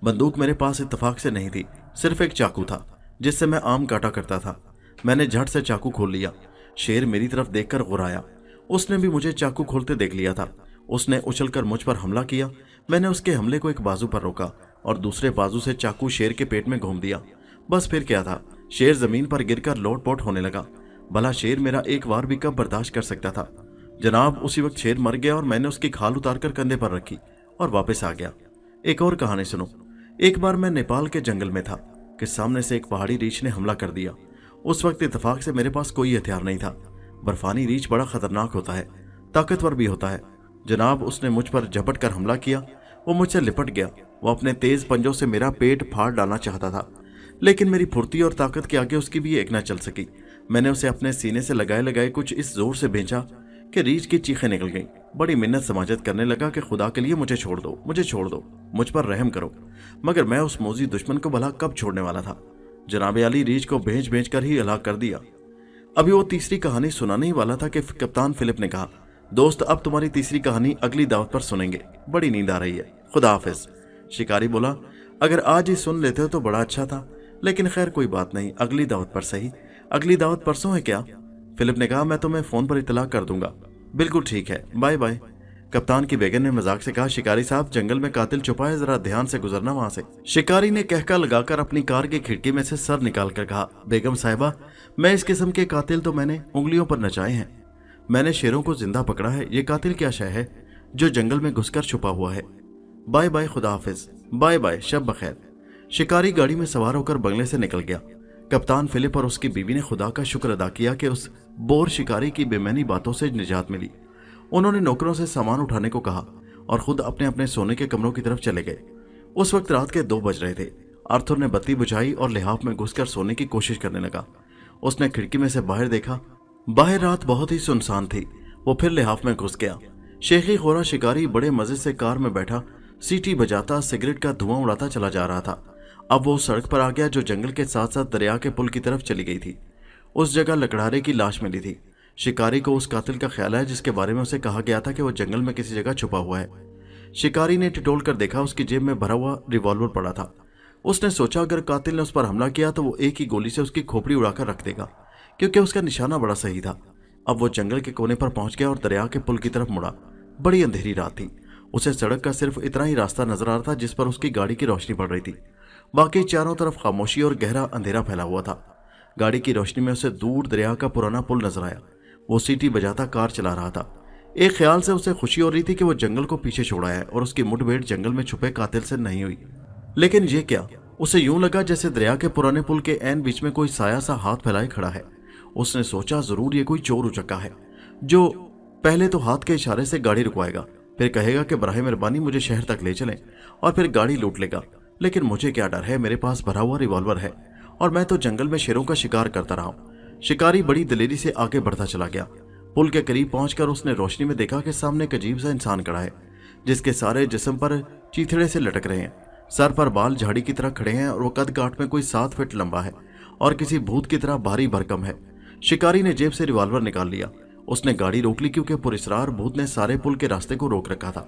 बंदूक मेरे पास इत्तेफाक से नहीं थी, सिर्फ एक चाकू था जिससे मैं आम काटा करता था। मैंने झट से चाकू खोल लिया। शेर मेरी तरफ देखकर गुर्राया। उसने भी मुझे चाकू खोलते देख लिया था। उसने उछलकर मुझ पर हमला किया। मैंने उसके हमले को एक बाजू पर रोका और दूसरे बाजू से चाकू शेर के पेट में घूम दिया। बस फिर क्या था, शेर जमीन पर गिरकर लोटपोट होने लगा। भला शेर मेरा एक वार भी कब बर्दाश्त कर सकता था। जनाब, उसी वक्त शेर मर गया और मैंने उसकी खाल उतारकर कंधे पर रखी और वापस आ गया। एक और कहानी सुनो। एक बार मैं नेपाल के जंगल में था कि सामने से एक पहाड़ी रीछ ने हमला कर दिया। उस वक्त इत्तेफाक से मेरे पास कोई हथियार नहीं था। बर्फानी रीछ बड़ा खतरनाक होता है, ताकतवर भी होता है। जनाब, उसने मुझ पर झपट कर हमला किया। वो मुझसे लिपट गया। वो अपने तेज पंजों से मेरा पेट फाड़ डालना चाहता था, लेकिन मेरी फुर्ती और ताकत के आगे उसकी भी एक न चल सकी। मैंने उसे अपने सीने से लगाए लगाए कुछ इस जोर से भेजा कि रीछ की चीखें निकल गईं। बड़ी मिन्नत समाजत करने लगा कि खुदा के लिए मुझे छोड़ दो, मुझे छोड़ दो, मुझ पर रहम करो। मगर मैं उस मोजी दुश्मन को भला कब छोड़ने वाला था। जनाबे अली रीछ को भेज भेज कर ही हलाक कर दिया। अभी वो तीसरी कहानी सुनाने ही वाला था कि कप्तान फिलिप ने कहा, दोस्त, अब तुम्हारी तीसरी कहानी अगली दावत पर सुनेंगे। बड़ी नींद आ रही है, खुदा हाफिज। शिकारी बोला, अगर आज ही सुन लेते हो तो बड़ा अच्छा था, लेकिन खैर कोई बात नहीं, अगली दावत पर सही। अगली दावत परसों है क्या? फिलिप ने कहा, मैं तुम्हें फोन पर इतला कर दूंगा। बिल्कुल ठीक है, बाय बाय। कप्तान की बेगम ने मजाक से कहा, शिकारी साहब, जंगल में कातिल छुपा है, जरा ध्यान से गुजरना वहां से। शिकारी ने कहका लगाकर अपनी कार की खिड़की में से सर निकाल कर कहा, बेगम साहिबा, मैं इस किस्म के कातिल तो मैंने उंगलियों पर नचाए हैं। मैंने शेरों को जिंदा पकड़ा है, ये कातिल क्या शय है जो जंगल में घुसकर छुपा हुआ है। बाय बाय, खुदा हाफिज, बाय बाय, शब बखैर। शिकारी गाड़ी में सवार होकर बंगले से निकल गया। कप्तान फिलिप और उसकी बीवी ने खुदा का शुक्र अदा किया कि उस बोर शिकारी की बेमैनी बातों से निजात मिली। उन्होंने नौकरों से सामान उठाने को कहा और खुद अपने अपने सोने के कमरों की तरफ चले गए। उस वक्त रात के 2 बज रहे थे। आर्थर ने बत्ती बुझाई और लिहाफ में घुसकर सोने की कोशिश करने लगा। उसने खिड़की में से बाहर देखा। बाहर रात बहुत ही सुनसान थी। वो फिर लिहाफ में घुस गया। शेखी खोरा शिकारी बड़े मजे से कार में बैठा सीटी बजाता सिगरेट का धुआं उड़ाता चला जा रहा था। अब वो सड़क पर आ गया जो जंगल के साथ साथ दरिया के पुल की तरफ चली गई थी। उस जगह लकड़हारे की लाश मिली थी। शिकारी को उस कातिल का ख्याल है जिसके बारे में उसे कहा गया था कि वो जंगल में किसी जगह छुपा हुआ है। शिकारी ने टिटोल कर देखा, उसकी जेब में भरा हुआ रिवॉल्वर पड़ा था। उसने सोचा अगर कातिल ने उस पर हमला किया तो वो एक ही गोली से उसकी खोपड़ी उड़ाकर रख देगा, क्योंकि उसका निशाना बड़ा सही था। अब वो जंगल के कोने पर पहुंच गया और दरिया के पुल की तरफ मुड़ा। बड़ी अंधेरी रात थी। उसे सड़क का सिर्फ इतना ही रास्ता नजर आ रहा था जिस पर उसकी गाड़ी की रोशनी पड़ रही थी। बाकी चारों तरफ खामोशी और गहरा अंधेरा फैला हुआ था। गाड़ी की रोशनी में उसे दूर दरिया का पुराना पुल नजर आया। वो सीटी बजाता कार चला रहा था। एक ख्याल से उसे खुशी हो रही थी कि वो जंगल को पीछे छोड़ा है और उसकी मुठभेड़ जंगल में छुपे कातिल से नहीं हुई। लेकिन ये क्या, उसे यूं लगा जैसे दरिया के पुराने पुल के ऐन बीच में कोई साया सा हाथ फैलाए खड़ा है। उसने सोचा जरूर ये कोई चोर उचक्का है जो पहले तो हाथ के इशारे से गाड़ी रुकवाएगा, फिर कहेगा कि बराए मेहरबानी मुझे शहर तक ले चलें, और फिर गाड़ी लूट लेगा। लेकिन मुझे क्या डर है, मेरे पास भरा हुआ रिवॉल्वर है और मैं तो जंगल में शेरों का शिकार करता रहा हूं। शिकारी बड़ी दिलेरी से आगे बढ़ता चला गया। पुल के करीब पहुंचकर उसने रोशनी में देखा कि सामने एक अजीब सा इंसान खड़ा है जिसके सारे जिस्म पर चीथड़े से लटक रहे हैं। सर पर बाल झाड़ी की तरह खड़े हैं और वो कद काठ में कोई 7 फीट लंबा है और किसी भूत की तरह भारी भरकम है। शिकारी ने जेब से रिवॉल्वर निकाल लिया। उसने गाड़ी रोक ली क्योंकि पुरस्रार भूत ने सारे पुल के रास्ते को रोक रखा था।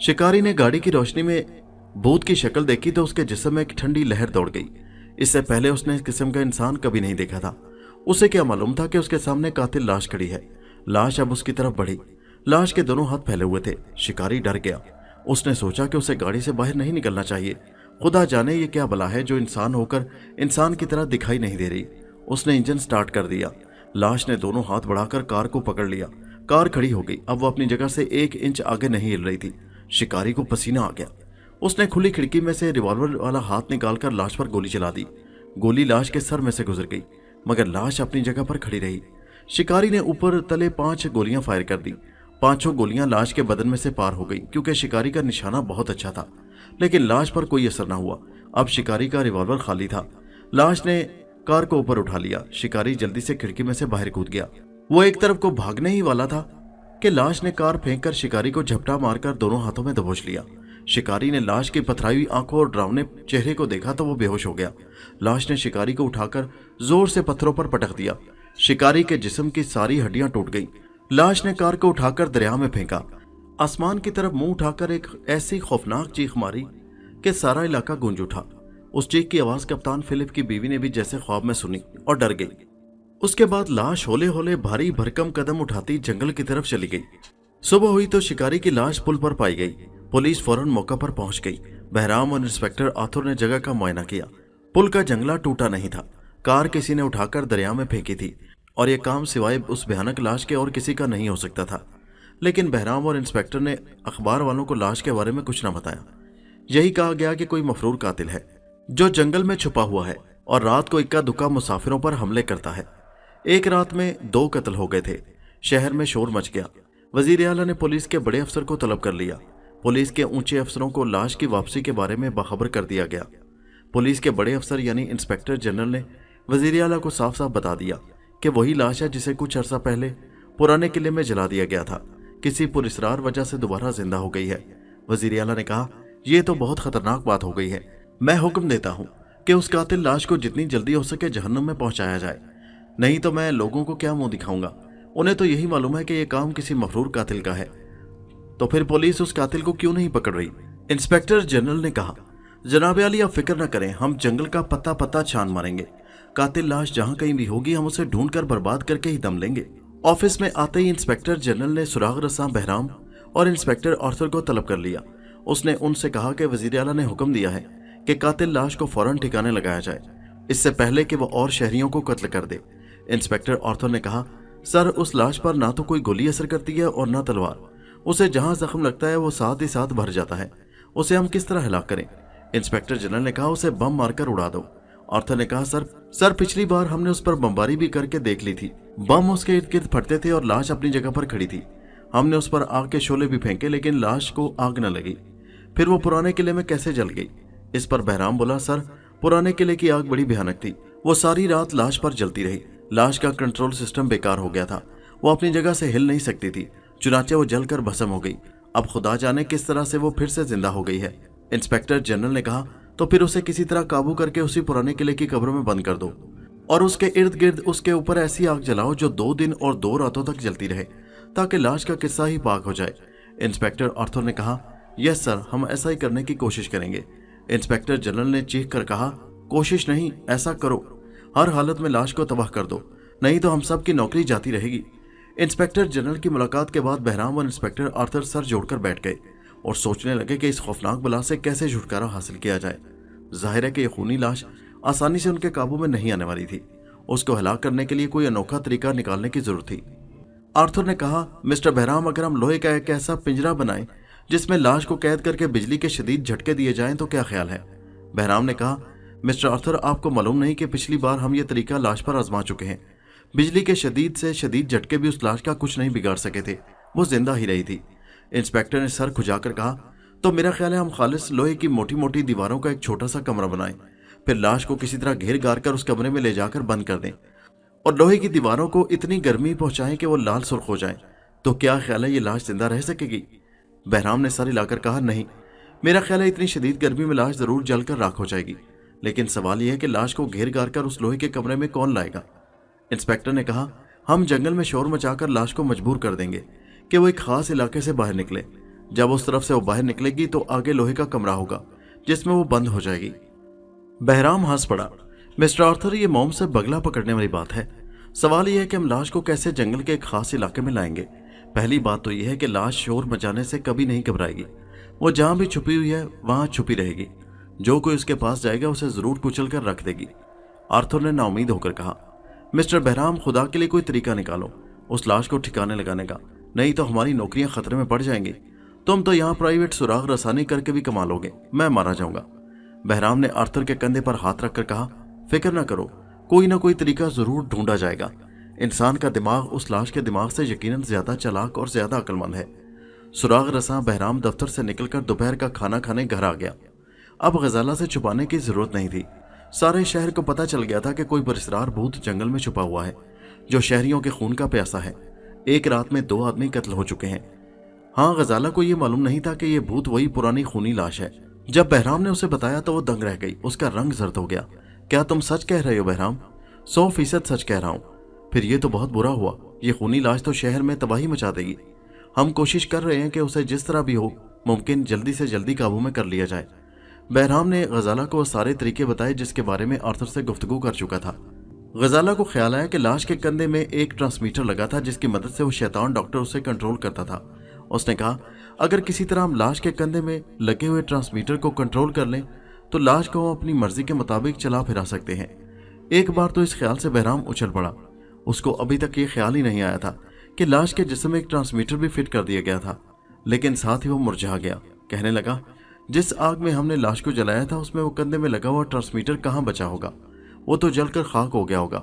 शिकारी ने गाड़ी की रोशनी में भूत की शक्ल देखी तो उसके जिस्म में एक ठंडी लहर दौड़ गई। इससे पहले उसने इस किस्म का इंसान कभी नहीं देखा था। उसे क्या मालूम था कि उसके सामने कातिल लाश खड़ी है। लाश अब उसकी तरफ बढ़ी। लाश के दोनों हाथ फैले हुए थे। शिकारी डर गया। उसने सोचा कि उसे गाड़ी से बाहर नहीं निकलना चाहिए। खुदा जाने ये क्या बला है जो इंसान होकर इंसान की तरह दिखाई नहीं दे रही। उसने इंजन स्टार्ट कर दिया। लाश ने दोनों हाथ बढ़ाकर कार को पकड़ लिया। कार खड़ी हो गई। अब वो अपनी जगह से 1 इंच आगे नहीं हिल रही थी। शिकारी को पसीना आ गया। उसने खुली खिड़की में से रिवॉल्वर वाला हाथ निकालकर लाश पर गोली चला दी। गोली लाश के सर में से गुजर गई, मगर लाश अपनी जगह पर खड़ी रही। शिकारी ने ऊपर तले 5 गोलियां फायर कर दी। 5 गोलियां लाश के बदन में से पार हो गई क्योंकि शिकारी का निशाना बहुत अच्छा था, लेकिन लाश पर कोई असर न हुआ। अब शिकारी का रिवॉल्वर खाली था। लाश ने कार को ऊपर उठा लिया। शिकारी जल्दी से खिड़की में से बाहर कूद गया। वो एक तरफ को भागने ही वाला था कि लाश ने कार फेंककर शिकारी को झपटा मारकर दोनों हाथों में दबोच लिया। शिकारी ने लाश की पथराई हुई आंखों और डरावने चेहरे को देखा तो वो बेहोश हो गया। लाश ने शिकारी को उठाकर जोर से पत्थरों पर पटक दिया। शिकारी के जिस्म की सारी हड्डियां टूट गईं। लाश ने कार को उठाकर दरिया में फेंका। आसमान की तरफ मुंह उठाकर एक ऐसी खौफनाक चीख मारी कि सारा इलाका गूंज उठा। उस चीख की आवाज कप्तान फिलिप की बीवी ने भी जैसे ख्वाब में सुनी और डर गई। उसके बाद लाश होले होले भारी भरकम कदम उठाती जंगल की तरफ चली गई। सुबह हुई तो शिकारी की लाश पुल पर पाई गई। पुलिस फौरन मौका पर पहुंच गई। बहराम और इंस्पेक्टर आथुर ने जगह का मुआयना किया। पुल का जंगला टूटा नहीं था। कार किसी ने उठाकर दरिया में फेंकी थी और यह काम सिवाय उस भयानक लाश के और किसी का नहीं हो सकता था। लेकिन बहराम और इंस्पेक्टर ने अखबार वालों को लाश के बारे में कुछ न बताया। यही कहा गया कि कोई मफरूर कातिल है जो जंगल में छुपा हुआ है और रात को इक्का दुक्का मुसाफिरों पर हमले करता है। एक रात में 2 कत्ल हो गए थे। शहर में शोर मच गया। वजीर आला ने पुलिस के बड़े अफसर को तलब कर लिया। पुलिस के ऊंचे अफसरों को लाश की वापसी के बारे में बाखबर कर दिया गया। पुलिस के बड़े अफसर यानी इंस्पेक्टर जनरल ने वजीर आला को साफ साफ बता दिया कि वही लाश है जिसे कुछ अरसा पहले पुराने किले में जला दिया गया था। किसी पुरस्रार वजह से दोबारा जिंदा हो गई है। वजीर आला ने कहा, यह तो बहुत खतरनाक बात हो गई है। मैं हुक्म देता हूं कि उस कातिल लाश को जितनी जल्दी हो सके जहन्नुम में पहुंचाया जाए, नहीं तो मैं लोगों को क्या मुंह दिखाऊंगा। उन्हें तो यही मालूम है कि यह काम किसी मफरूर कातिल का है, तो फिर पुलिस उस कातिल को क्यों नहीं पकड़ रही। इंस्पेक्टर जनरल ने कहा, जनाब आली आप फिक्र न करें, हम जंगल का पत्ता पत्ता छान मारेंगे। कातिल लाश जहां कहीं भी होगी हम उसे ढूंढकर बर्बाद करके ही दम लेंगे। ऑफिस में आते ही इंस्पेक्टर जनरल ने सुराग रस्सा बहराम और इंस्पेक्टर आर्थर को तलब कर लिया। उसने उनसे कहा कि वजीर आला ने हुक्म दिया है कि कातिल लाश को फौरन ठिकाने लगाया जाए, इससे पहले कि वो और शहरियों को कत्ल कर दे। इंस्पेक्टर आर्थर ने कहा, सर उस लाश पर ना तो कोई गोली असर करती है और ना तलवार। उसे जहां जख्म लगता है वो साथ ही साथ भर जाता है, उसे हम किस तरह हलाक करें? इंस्पेक्टर जनरल ने कहा, उसे बम मारकर उड़ा दो। आर्थर ने कहा, सर पिछली बार हमने उस पर बमबारी भी करके देख ली थी। बम उसके इर्द गिर्द फटते थे और लाश अपनी जगह पर खड़ी थी। हमने उस पर आग के शोले भी फेंके लेकिन लाश को आग न लगी। फिर वो पुराने किले में कैसे जल गई? इस पर बहराम बोला, सर पुराने किले की आग बड़ी भयानक थी। वो सारी रात लाश पर जलती रही। लाश का कंट्रोल सिस्टम बेकार हो गया था, वो अपनी जगह से हिल नहीं सकती थी, चुनाचे वो जलकर भस्म हो गई। अब खुदा जाने किस तरह से वो फिर से जिंदा हो गई है। इंस्पेक्टर जनरल ने कहा, तो फिर उसे किसी तरह काबू करके उसी पुराने किले की कब्र में बंद कर दो और उसके इर्द गिर्द उसके ऊपर ऐसी आग जलाओ जो 2 दिन और 2 रातों तक जलती रहे, ताकि लाश का किस्सा ही पाक हो जाए। इंस्पेक्टर आर्थर ने कहा, यस सर, हम ऐसा ही करने की कोशिश करेंगे। इंस्पेक्टर जनरल ने चीख कर कहा, कोशिश नहीं, ऐसा करो, हर हालत में लाश को तबाह कर दो, नहीं तो हम सब की नौकरी जाती रहेगी। इंस्पेक्टर जनरल की मुलाकात के बाद बहराम और इंस्पेक्टर आर्थर सर जोड़कर बैठ गए और सोचने लगे कि इस खौफनाक बला से कैसे छुटकारा हासिल किया जाए। जाहिर है कि यह खूनी लाश आसानी से उनके काबू में नहीं आने वाली थी। उसको हलाक करने के लिए कोई अनोखा तरीका निकालने की जरूरत थी। आर्थर ने कहा, मिस्टर बहराम, अगर हम लोहे का एक ऐसा पिंजरा बनाएं जिसमें लाश को कैद करके बिजली के शदीद झटके दिए जाएं तो क्या ख्याल है? बहराम ने कहा, मिस्टर आर्थर, आपको मालूम नहीं कि पिछली बार हम ये तरीका लाश पर आजमा चुके हैं। बिजली के शदीद से शदीद झटके भी उस लाश का कुछ नहीं बिगाड़ सके थे, वो जिंदा ही रही थी। इंस्पेक्टर ने सर खुजाकर कहा, तो मेरा ख्याल है हम खालिस लोहे की मोटी मोटी दीवारों का एक छोटा सा कमरा बनाएं, फिर लाश को किसी तरह घेर गार कर उस कमरे में ले जाकर बंद कर दें और लोहे की दीवारों को इतनी गर्मी पहुंचाएं कि वो लाल सुर्ख हो जाए। तो क्या ख्याल है ये लाश जिंदा रह सकेगी? बहराम ने सर हिलाकर कहा, नहीं, मेरा ख्याल है इतनी शदीद गर्मी में लाश जरूर जलकर राख हो जाएगी, लेकिन सवाल यह है कि लाश को घेर गार कर उस लोहे के कमरे में कौन लाएगा? इंस्पेक्टर ने कहा, हम जंगल में शोर मचाकर लाश को मजबूर कर देंगे कि वो एक खास इलाके से बाहर निकले। जब उस तरफ से वो बाहर निकलेगी तो आगे लोहे का कमरा होगा जिसमें वो बंद हो जाएगी। बहराम हंस पड़ा, मिस्टर आर्थर, ये मोम से बगला पकड़ने वाली बात है। सवाल यह है कि हम लाश को कैसे जंगल के एक खास इलाके में लाएंगे। पहली बात तो यह है कि लाश शोर मचाने से कभी नहीं घबराएगी, वो जहां भी छुपी हुई है वहां छुपी रहेगी। जो कोई उसके पास जाएगा उसे जरूर कुचल कर रख देगी। आर्थर ने नाउमीद होकर कहा, मिस्टर बहराम, खुदा के लिए कोई तरीका निकालो उस लाश को ठिकाने लगाने का, नहीं तो हमारी नौकरियां खतरे में पड़ जाएंगी। तुम तो यहाँ प्राइवेट सुराग रसानी करके भी कमा लोगे, मैं मारा जाऊंगा। बहराम ने आर्थर के कंधे पर हाथ रखकर कहा, फिक्र न करो, कोई ना कोई तरीका जरूर ढूंढा जाएगा। इंसान का दिमाग उस लाश के दिमाग से यकीनन ज्यादा चालाक और ज्यादा अक्लमंद है। सुराग रसा बहराम दफ्तर से निकलकर दोपहर का खाना खाने घर आ गया। अब गजाला से छुपाने की जरूरत नहीं थी। सारे शहर को पता चल गया था कि कोई बरसरार भूत जंगल में छुपा हुआ है जो शहरियों के खून का प्यासा है। एक रात में 2 आदमी कत्ल हो चुके हैं। हाँ, गजाला को यह मालूम नहीं था कि यह भूत वही पुरानी खूनी लाश है। जब बहराम ने उसे बताया तो वो दंग रह गई, उसका रंग जर्द हो गया। क्या तुम सच कह रहे हो बहराम? 100% सच कह रहा हूं। फिर ये तो बहुत बुरा हुआ, ये खूनी लाश तो शहर में तबाही मचा देगी। हम कोशिश कर रहे हैं कि उसे जिस तरह भी हो मुमकिन जल्दी से जल्दी काबू में कर लिया जाए। बहराम ने गजाला को सारे तरीके बताए जिसके बारे में आर्थर से गुफ्तगू कर चुका था। गजाला को ख्याल आया कि लाश के कंधे में एक ट्रांसमीटर लगा था जिसकी मदद से वो शैतान डॉक्टर उसे कंट्रोल करता था। उसने कहा, अगर किसी तरह हम लाश के कंधे में लगे हुए ट्रांसमीटर को कंट्रोल कर लें तो लाश को हम अपनी मर्जी के मुताबिक चला फिरा सकते हैं। एक बार तो इस ख्याल से बहराम उछल पड़ा। उसको अभी तक ये ख्याल ही नहीं आया था कि लाश के जिस्म में एक ट्रांसमीटर भी फिट कर दिया गया था। लेकिन साथ ही वो मुरझा गया। कहने लगा, जिस आग में हमने लाश को जलाया था उसमें वो कंधे में लगा हुआ ट्रांसमीटर कहाँ बचा होगा? वो तो जलकर खाक हो गया होगा।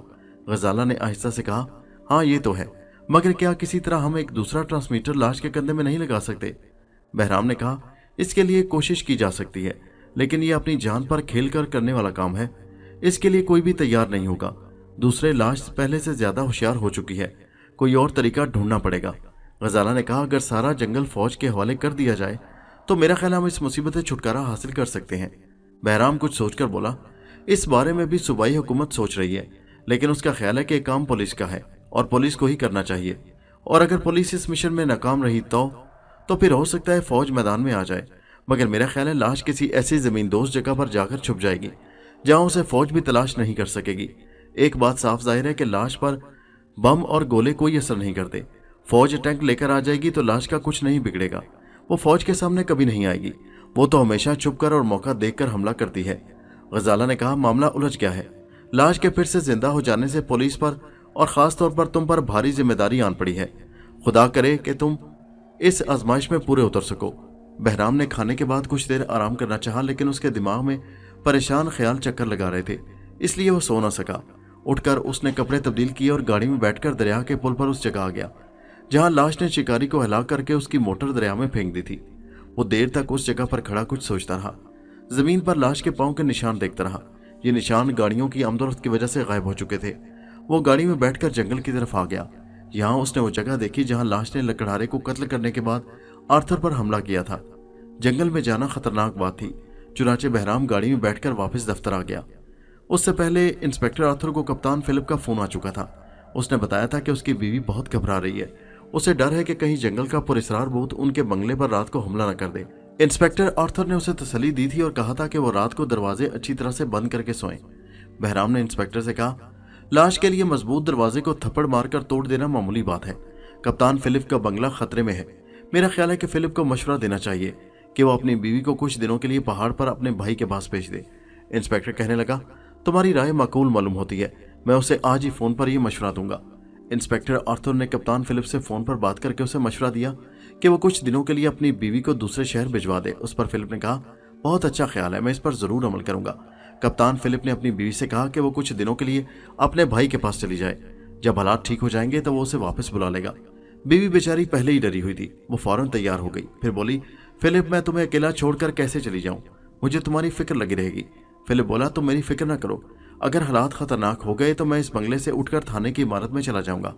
गजाला ने आहिस्ता से कहा, हाँ ये तो है, मगर क्या किसी तरह हम एक दूसरा ट्रांसमीटर लाश के कंधे में नहीं लगा सकते? बहराम ने कहा, इसके लिए कोशिश की जा सकती है, लेकिन ये अपनी जान पर खेल कर करने वाला काम है। इसके लिए कोई भी तैयार नहीं होगा। दूसरे लाश पहले से ज्यादा होशियार हो चुकी है, कोई और तरीका ढूंढना पड़ेगा। गजाला ने कहा, अगर सारा जंगल फौज के हवाले कर दिया जाए तो मेरा ख्याल हम इस मुसीबत से छुटकारा हासिल कर सकते हैं। बहराम कुछ सोचकर बोला, इस बारे में भी सूबाई हुकूमत सोच रही है, लेकिन उसका ख्याल है कि काम पुलिस का है और पुलिस को ही करना चाहिए। और अगर पुलिस इस मिशन में नाकाम रही तो फिर हो सकता है फौज मैदान में आ जाए, मगर मेरा ख्याल है लाश किसी ऐसी जमींदोज जगह पर जाकर छुप जाएगी जहां उसे फौज भी तलाश नहीं कर सकेगी। एक बात साफ जाहिर है कि लाश पर बम और गोले कोई असर नहीं करते। फौज टैंक लेकर आ जाएगी तो लाश का कुछ नहीं बिगड़ेगा। वो फौज के सामने कभी नहीं आएगी, वो तो हमेशा छुपकर और मौका देखकर हमला करती है। गजाला ने कहा, मामला उलझ गया है। लाश के फिर से जिंदा हो जाने से पुलिस पर और खास तौर पर तुम पर भारी जिम्मेदारी आन पड़ी है। खुदा करे कि तुम इस आजमाइश में पूरे उतर सको। बहराम ने खाने के बाद कुछ देर आराम करना चाहा, लेकिन उसके दिमाग में परेशान ख्याल चक्कर लगा रहे थे, इसलिए वो सो न सका। उठकर उसने कपड़े तब्दील किए और गाड़ी में बैठकर दरिया के पुल पर उस जगह आ गया जहां लाश ने शिकारी को हिला करके उसकी मोटर दरिया में फेंक दी थी। वो देर तक उस जगह पर खड़ा कुछ सोचता रहा। जमीन पर लाश के पांव के निशान देखता रहा। ये निशान गाड़ियों की आमदोरफ्त की वजह से गायब हो चुके थे। वो गाड़ी में बैठकर जंगल की तरफ आ गया। यहाँ उसने वो जगह देखी जहां लाश ने लकड़हारे को कत्ल करने के बाद आर्थर पर हमला किया था। जंगल में जाना खतरनाक बात थी। चुनाचे बहराम गाड़ी में बैठकर वापस दफ्तर आ गया। उससे पहले इंस्पेक्टर आर्थर को कप्तान फिलिप का फोन आ चुका था। उसने बताया था कि उसकी बीवी बहुत घबरा रही है। उसे डर है कि कहीं जंगल का पुरस्कार भूत उनके बंगले पर रात को हमला न कर दे। इंस्पेक्टर आर्थर ने उसे तसल्ली दी थी और कहा था कि वो रात को दरवाजे अच्छी तरह से बंद करके सोएं। बहराम ने इंस्पेक्टर से कहा, लाश के लिए मजबूत दरवाजे को थप्पड़ मारकर तोड़ देना मामूली बात है। कप्तान फिलिप का बंगला खतरे में है। मेरा ख्याल है कि फिलिप को मशवरा देना चाहिए कि वो अपनी बीवी को कुछ दिनों के लिए पहाड़ पर अपने भाई के पास भेज दे। इंस्पेक्टर कहने लगा, तुम्हारी राय माकूल मालूम होती है, मैं उसे आज ही फोन पर यह मशवरा दूंगा। इंस्पेक्टर आर्थर ने कप्तान फिलिप से फोन पर बात करके उसे मशवरा दिया कि वो कुछ दिनों के लिए अपनी बीवी को दूसरे शहर भिजवा दे। उस पर फिलिप ने कहा, बहुत अच्छा ख्याल है, मैं इस पर जरूर अमल करूंगा। कप्तान फिलिप ने अपनी बीवी से कहा कि वो कुछ दिनों के लिए अपने भाई के पास चली जाए। जब हालात ठीक हो जाएंगे तो वो उसे वापस बुला लेगा। बीवी बेचारी पहले ही डरी हुई थी। वो फौरन तैयार हो गई। फिर बोली, फिलिप, मैं तुम्हें अकेला छोड़कर कैसे चली जाऊं? मुझे तुम्हारी फिक्र लगी रहेगी। फिलिप बोला, तुम मेरी फिक्र ना करो। अगर हालात खतरनाक हो गए तो मैं इस बंगले से उठकर थाने की इमारत में चला जाऊंगा।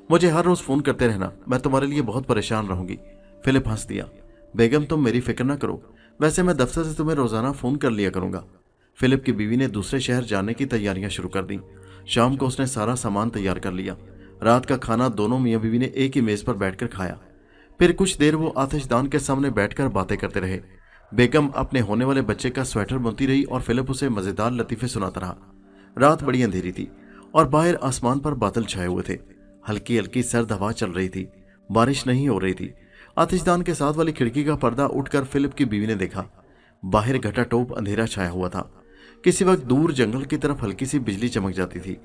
मुझे हर रोज फोन करते रहना, मैं तुम्हारे लिए बहुत परेशान रहूंगी। फिलिप हंस दिया। बेगम, तुम मेरी फिक्र ना करो, वैसे मैं दफ्तर से तुम्हें रोजाना फोन कर लिया करूंगा। फिलिप की बीवी ने दूसरे शहर जाने की तैयारियां शुरू कर दी। शाम को उसने सारा सामान तैयार कर लिया। रात का खाना दोनों मियाँ बीवी ने एक ही मेज पर बैठकर खाया। फिर कुछ देर वो आतिशदान के सामने बैठकर बातें करते रहे। बेगम अपने होने वाले बच्चे का स्वेटर बुनती रही और फिलिप उसे मजेदार लतीफे सुनाता रहा। रात बड़ी अंधेरी थी और बाहर आसमान पर बादल छाए हुए थे। हल्की हल्की सर्द हवा चल रही थी। बारिश नहीं हो रही थी। आतिशदान के साथ वाली खिड़की का पर्दा उठकर फिलिप की बीवी ने देखा। बाहर घटाटोप अंधेरा छाया हुआ था। किसी वक्त दूर जंगल की तरफ हल्की सी बिजली चमक जाती थी।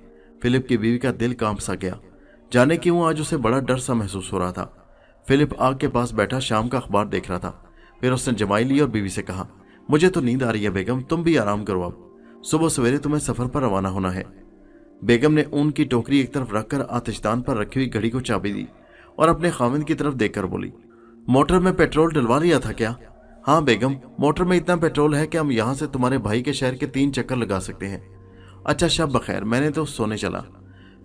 फिलिप की बीवी का दिल कांप सा गया। जाने क्यों आज उसे बड़ा डर सा महसूस हो रहा था। फिलिप आग के पास बैठा शाम का अखबार देख रहा था। फिर उसने जमाई ली और बीवी से कहा, मुझे तो नींद आ रही है बेगम, तुम भी आराम करो, अब सुबह सवेरे तुम्हें सफर पर रवाना होना है। बेगम ने ऊन की टोकरी एक तरफ रखकर आतिशदान पर रखी हुई घड़ी को चाबी दी और अपने खामिद की तरफ देखकर बोली, मोटर में पेट्रोल डलवा लिया था क्या? हाँ बेगम, मोटर में इतना पेट्रोल है कि हम यहाँ से तुम्हारे भाई के शहर के 3 चक्कर लगा सकते हैं। अच्छा शब बखैर, मैंने तो सोने चला।